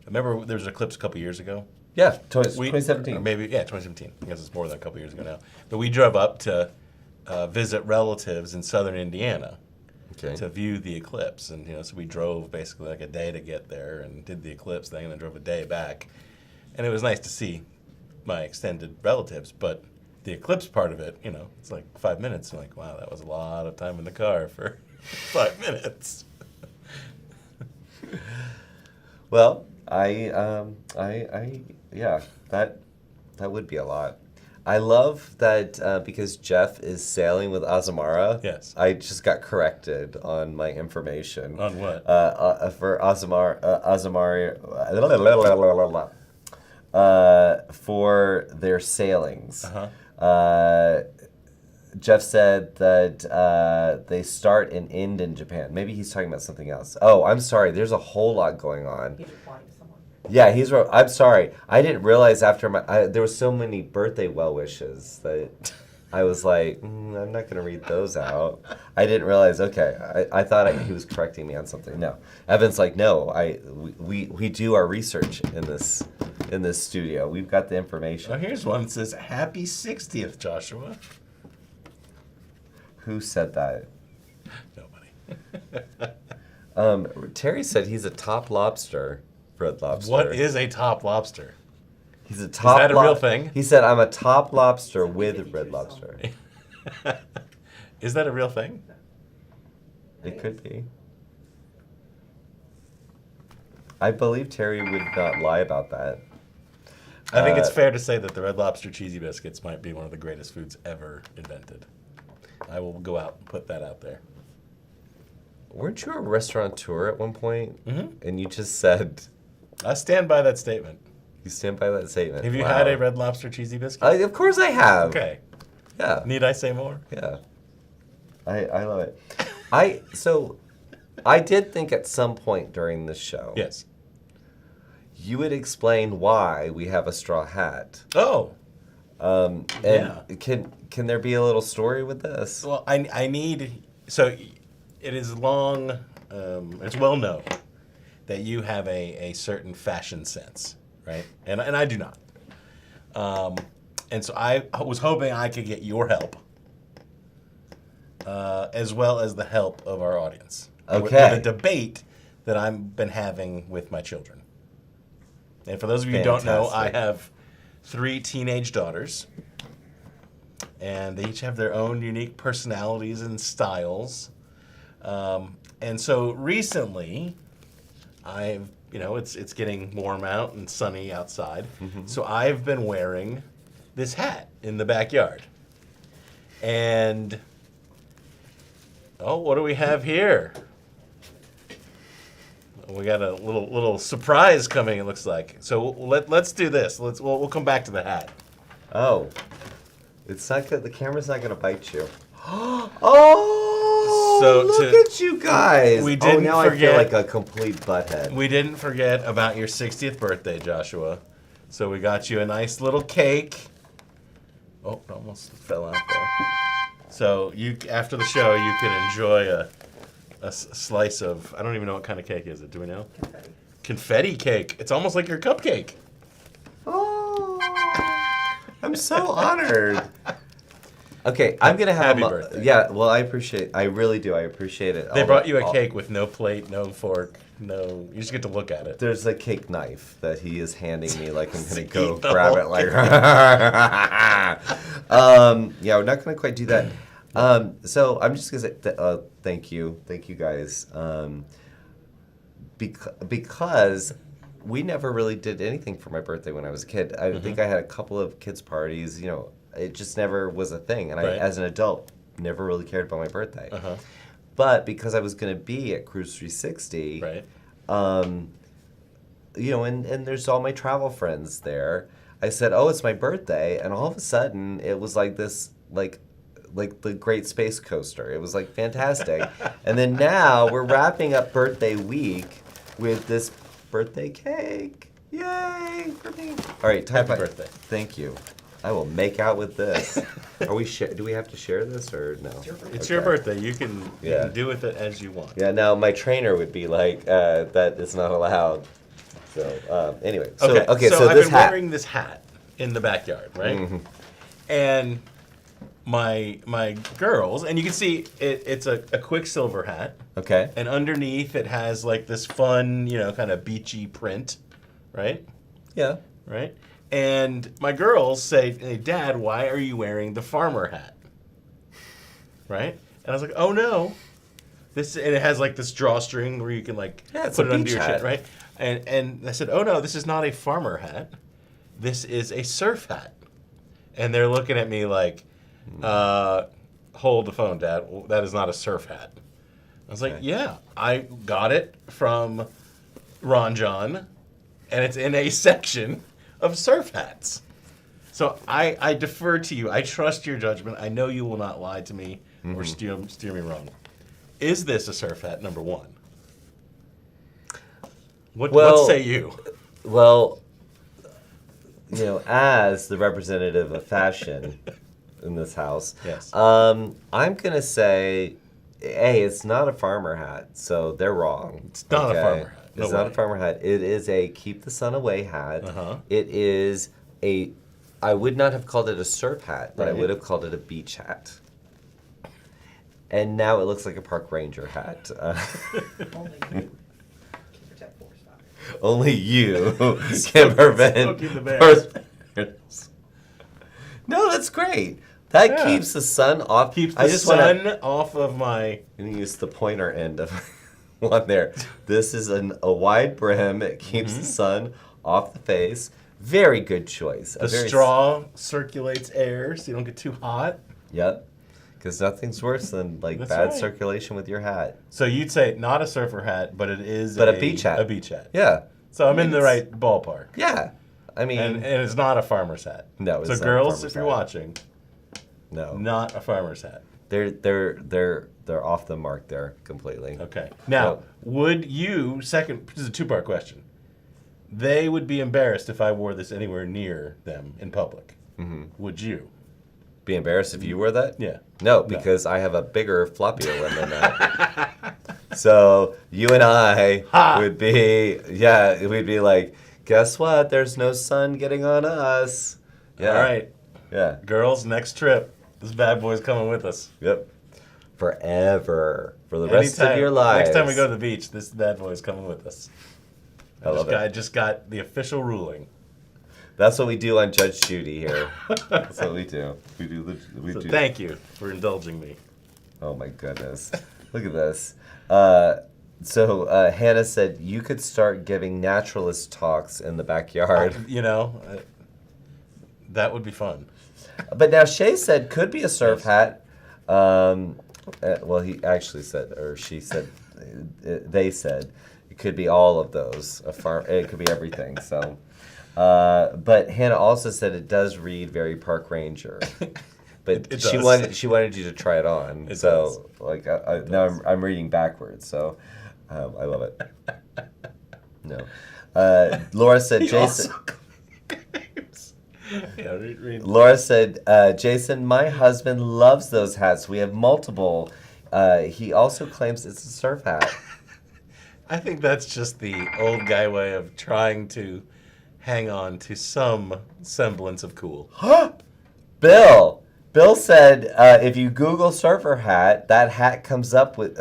Remember, there was an eclipse a couple years ago. Yeah, We- 2017. or maybe 2017. I guess it's more than a couple years ago now. But we drove up to visit relatives in southern Indiana Okay. to view the eclipse, and so we drove basically like a day to get there and did the eclipse thing, and then drove a day back. And it was nice to see my extended relatives, but the eclipse part of it, it's like 5 minutes. I'm like, wow, that was a lot of time in the car for 5 minutes. Well, yeah, that would be a lot. I love that because Jeff is sailing with Azamara. Yes. I just got corrected on my information. On what? For Azamara, for their sailings. Uh-huh. Jeff said that they start and end in Japan. Maybe he's talking about something else. Oh, I'm sorry. There's a whole lot going on. He's replying to someone. Yeah, I'm sorry. I didn't realize after there were so many birthday well wishes that I was like, I'm not going to read those out. I didn't realize. Okay, I thought he was correcting me on something. No, Evan's like, no. We do our research in this studio. We've got the information. Oh, here's one that says, Happy 60th, Joshua. Who said that? Nobody. Terry said he's a top lobster, Red Lobster. What is a top lobster? He's a top. Is that a real thing? He said, "I'm a top lobster with 52 Red Lobster." Is that a real thing? It could be. I believe Terry would not lie about that. I think it's fair to say that the Red Lobster cheesy biscuits might be one of the greatest foods ever invented. I will go out and put that out there. Weren't you a restaurateur at one point? Mhm. And you just said I stand by that statement. you stand by that statement. Have you Wow. had a Red Lobster cheesy biscuit? Of course I have. Okay. Yeah. Need I say more? Yeah. I love it. I did think at some point during this show, Yes. you would explain why we have a straw hat. Oh. And Yeah. can there be a little story with this? Well, I need. So it is long. It's well known that you have a certain fashion sense, right? And I do not. And so I was hoping I could get your help, as well as the help of our audience. Okay. With a debate that I've been having with my children. And for those of you who don't know, I Fantastic. have 3 teenage daughters. And they each have their own unique personalities and styles. And so recently, it's getting warm out and sunny outside. So I've been wearing this hat in the backyard. And what do we have here? We got a little surprise coming. It looks like. So let's do this. We'll come back to the hat. Oh, it's not good. The camera's not gonna bite you. Oh, So look at you guys. We didn't now I feel forget- like a complete butthead. We didn't forget about your 60th birthday, Joshua. So we got you a nice little cake. Oh, it almost fell out there. So after the show, you can enjoy a slice of, I don't even know what kind of cake is it. Do we know? Confetti. Confetti cake. It's almost like your cupcake. Oh, I'm so honored. Okay, I'm gonna have Happy a birthday. Yeah, well, I really do. I appreciate it. They brought you a cake with no plate, no fork, no. You just get to look at it. There's a cake knife that he is handing me, like I'm gonna Eat go the grab whole it. Like, yeah, we're not gonna quite do that. So I'm just gonna say thank you guys, because we never really did anything for my birthday when I was a kid. I think I had a couple of kids' parties. It just never was a thing, and I, Right. as an adult, never really cared about my birthday. Uh-huh. But because I was gonna be at Cruise 360, Right. and there's all my travel friends there. I said, "Oh, it's my birthday," and all of a sudden, it was like this, like the Great Space Coaster. It was like fantastic. And then now we're wrapping up birthday week with this birthday cake. Yay for me! All right, Happy time birthday. Thank you. I will make out with this. Are we? Do we have to share this or no? It's your birthday. You can do with it as you want. Yeah, now my trainer would be like, that is not allowed. So, anyway. So I've this been hat. wearing this hat in the backyard, right? Mhm. And my girls, and you can see it's a Quicksilver hat, Okay. and underneath it has like this fun, kind of beachy print, right? Yeah. Right? And my girls say, "Hey, Dad, why are you wearing the farmer hat?" Right? And I was like, "Oh no, and it has like this drawstring where you can like Yeah, it's put a it under beach your hat. shit, right?" And I said, "Oh no, this is not a farmer hat. This is a surf hat." And they're looking at me like, "Hold the phone, Dad. That is not a surf hat." I was like, Okay. "Yeah, I got it from Ron John, and it's in a section of surf hats." So I defer to you. I trust your judgment. I know you will not lie to me or steer me wrong. Is this a surf hat, number one? What say you? Well, as the representative of fashion in this house, Yes. I'm gonna say, hey, it's not a farmer hat, so they're wrong. It's not a farmer hat. No It's not way. a farmer hat. It is a keep the sun away hat. Uh-huh. It is I would not have called it a surf hat, but I Right. would have called it a beach hat. And now it looks like a park ranger hat. Only you can protect forest fires. Only you can prevent Smokey the Bear. fires. No, that's great. That Yeah. keeps the sun off. Keeps the I just sun wanna off of my... use the pointer end of one there. This is a wide brim. It keeps the sun off the face. Very good choice. The straw circulates air so you don't get too hot. Yep. Because nothing's worse than That's bad right. circulation with your hat. So you'd say not a surfer hat, but it is But a beach hat. A beach hat. Yeah. So I'm in the it's- right ballpark. Yeah. I mean, And it's not a farmer's hat. No, it's So not a girls, farmer's if you're hat. watching, no. not a farmer's hat. They're off the mark there completely. Okay. Now, No. would you, this is a two-part question. They would be embarrassed if I wore this anywhere near them in public. Mm-hmm. Would you? Be embarrassed if you wore that? Yeah. No, because I have a bigger, floppier one than that. So you and I would be, we'd be like, guess what? There's no sun getting on us. Yeah. All right. Yeah. Girls, next trip. This bad boy's coming with us. Yep. Forever. For the rest of your lives. Next time we go to the beach, this bad boy's coming with us. I love I it. just got the official ruling. That's what we do on Judge Judy here. That's what we do. We So do. thank you for indulging me. Oh my goodness. Look at this. So Hannah said you could start giving naturalist talks in the backyard. That would be fun. But now Shay said could be a surf hat. Well, he actually said, or she said, they said it could be all of those. It could be everything. So, but Hannah also said it does read very park ranger. But It she does. wanted you to try it on. It So like now I'm reading backwards. So I love it. No, Laura said He Jason. also claims. Yeah, read. Laura said, Jason, my husband loves those hats. We have multiple. He also claims it's a surf hat. I think that's just the old guy way of trying to hang on to some semblance of cool. Bill said, if you Google surfer hat, that hat comes up with,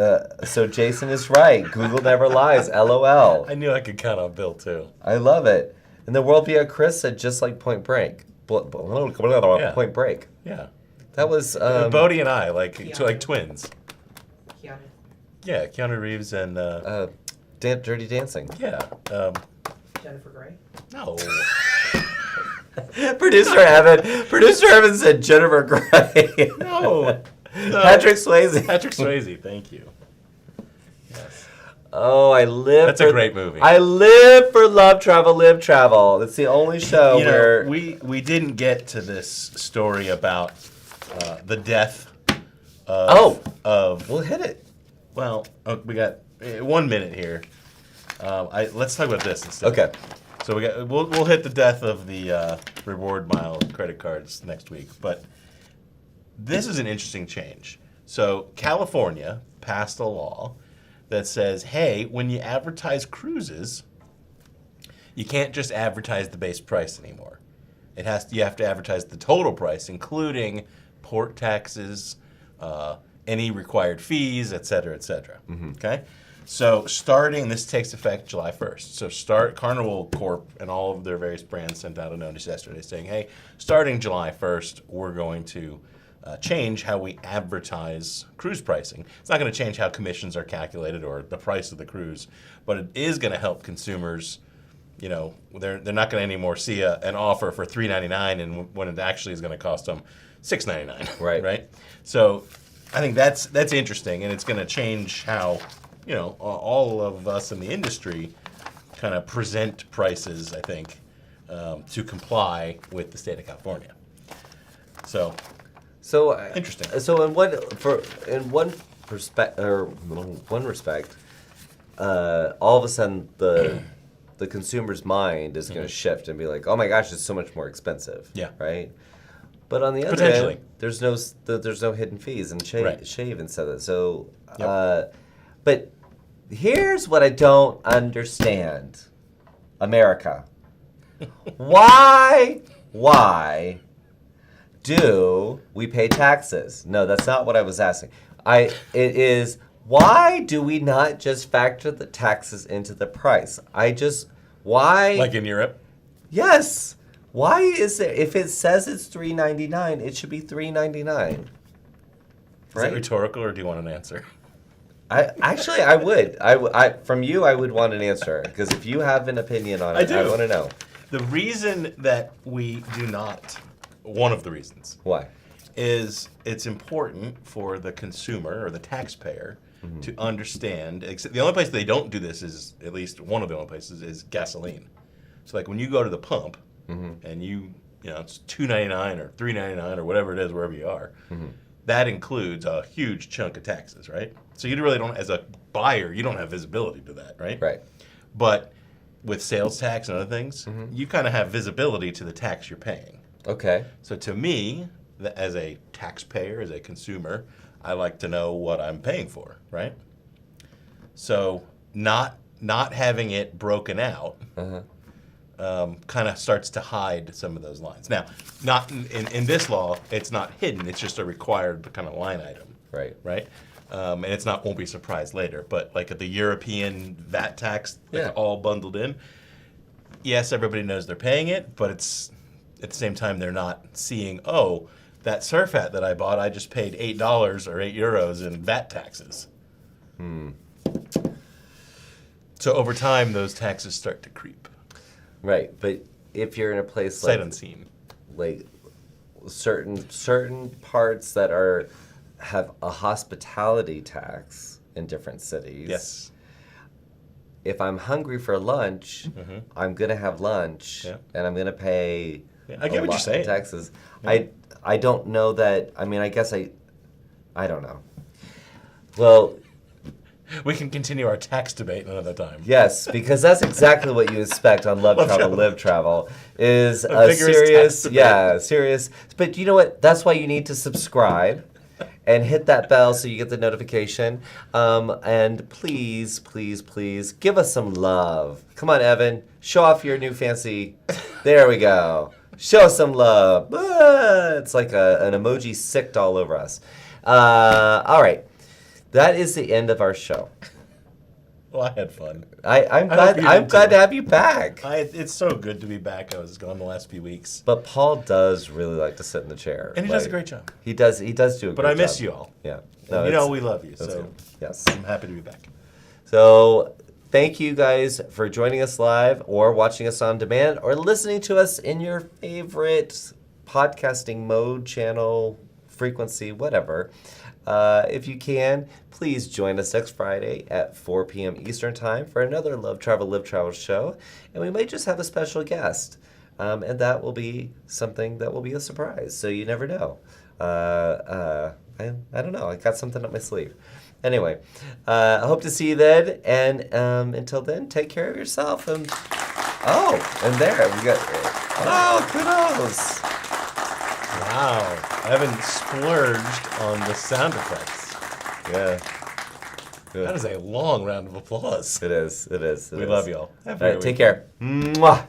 so Jason is right. Google never lies. LOL. I knew I could count on Bill too. I love it. And the world via Chris said, just like Point Break. Point Break. Yeah. That was, Bodie and I, like Keanu. twins. Keanu. Yeah, Keanu Reeves and, Dirty Dancing. yeah. Jennifer Grey. No. Producer Evan said Jennifer Grey. No. Patrick Swayze. Patrick Swayze, thank you. Yes. Oh, I live. That's a great movie. I live for Love Travel, Live Travel. It's the only show You know, where we didn't get to this story about the death of we'll hit it. well, we got 1 minute here. Let's talk about this instead. Okay. So we'll hit the death of the reward mile credit cards next week, but this is an interesting change. So California passed a law that says, hey, when you advertise cruises, you can't just advertise the base price anymore. You have to advertise the total price, including port taxes, any required fees, et cetera, et cetera. Okay? So this takes effect July 1st. So Carnival Corp and all of their various brands sent out a notice yesterday saying, hey, starting July 1st, we're going to change how we advertise cruise pricing. It's not going to change how commissions are calculated or the price of the cruise, but it is going to help consumers. You know, they're not going to anymore see an offer for $3.99 and when it actually is going to cost them $6.99. Right. Right. So I think that's interesting, and it's going to change how all of us in the industry kind of present prices. I think to comply with the state of California. So interesting. So in one respect, all of a sudden the consumer's mind is going to shift and be like, oh my gosh, it's so much more expensive. Yeah. Right. But on the other Potentially. hand, there's no hidden fees and Right. shave and stuff. So, Yep. but here's what I don't understand, America. Why do we pay taxes? No, that's not what I was asking. It is why do we not just factor the taxes into the price? Why? Like in Europe. Yes. Why is it if it says it's $3.99, it should be $3.99? Is that rhetorical, or do you want an answer? I would. From you, I would want an answer because if you have an opinion on it, I do. want to know. The reason that we do not, one of the reasons, Why? is it's important for the consumer or the taxpayer to understand. The only place they don't do this is, at least one of the only places, is gasoline. So like when you go to the pump and it's $2.99 or $3.99 or whatever it is wherever you are, that includes a huge chunk of taxes, right? So you really don't, as a buyer, you don't have visibility to that, right? Right. But with sales tax and other things, you kind of have visibility to the tax you're paying. Okay. So to me, as a taxpayer, as a consumer, I like to know what I'm paying for, right? So not having it broken out kind of starts to hide some of those lines. Now, not in this law, it's not hidden. It's just a required kind of line item, Right. right? And it's won't be a surprise later. But like at the European VAT tax, Yeah. all bundled in. Yes, everybody knows they're paying it, but it's at the same time they're not seeing, oh, that surf hat that I bought, I just paid $8 or €8 in VAT taxes. So over time, those taxes start to creep. Right. But if you're in a place Sight like unseen. like certain parts that have a hospitality tax in different cities. Yes. If I'm hungry for lunch, I'm gonna have lunch, and I'm gonna pay. Yeah, I get what you're saying. Taxes. Yeah. I don't know that. I mean, I guess I don't know. Well, We can continue our tax debate another time. yes, because that's exactly what you expect on Love Love Travel, Travel. Live Travel is A a vigorous serious, tax debate. serious. But you know what? That's why you need to subscribe and hit that bell so you get the notification. And please, please, please give us some love. Come on, Evan, show off your new fancy. There we go. Show us some love. It's like an emoji sicked all over us. All right. That is the end of our show. Well, I had fun. I'm I glad. hope you I'm did glad too. to have you back. It's so good to be back. I was gone the last few weeks. But Paul does really like to sit in the chair, And he does a great job. He does do a great job. But I miss you all. Yeah. And you know we love you, that's so good. Yes. I'm happy to be back. So thank you guys for joining us live or watching us on demand or listening to us in your favorite podcasting mode, channel, frequency, whatever. If you can, please join us next Friday at 4 p.m. Eastern Time for another Love Travel, Live Travel show. And we might just have a special guest. And that will be something that will be a surprise. So you never know. I don't know. I got something up my sleeve. Anyway, I hope to see you then. And until then, take care of yourself. And there we got. Oh, kudos. Wow. I haven't splurged on the sound effects. Yeah. Good. That is a long round of applause. It is. We love you all. Have a All right, great take weekend. care. Mwah.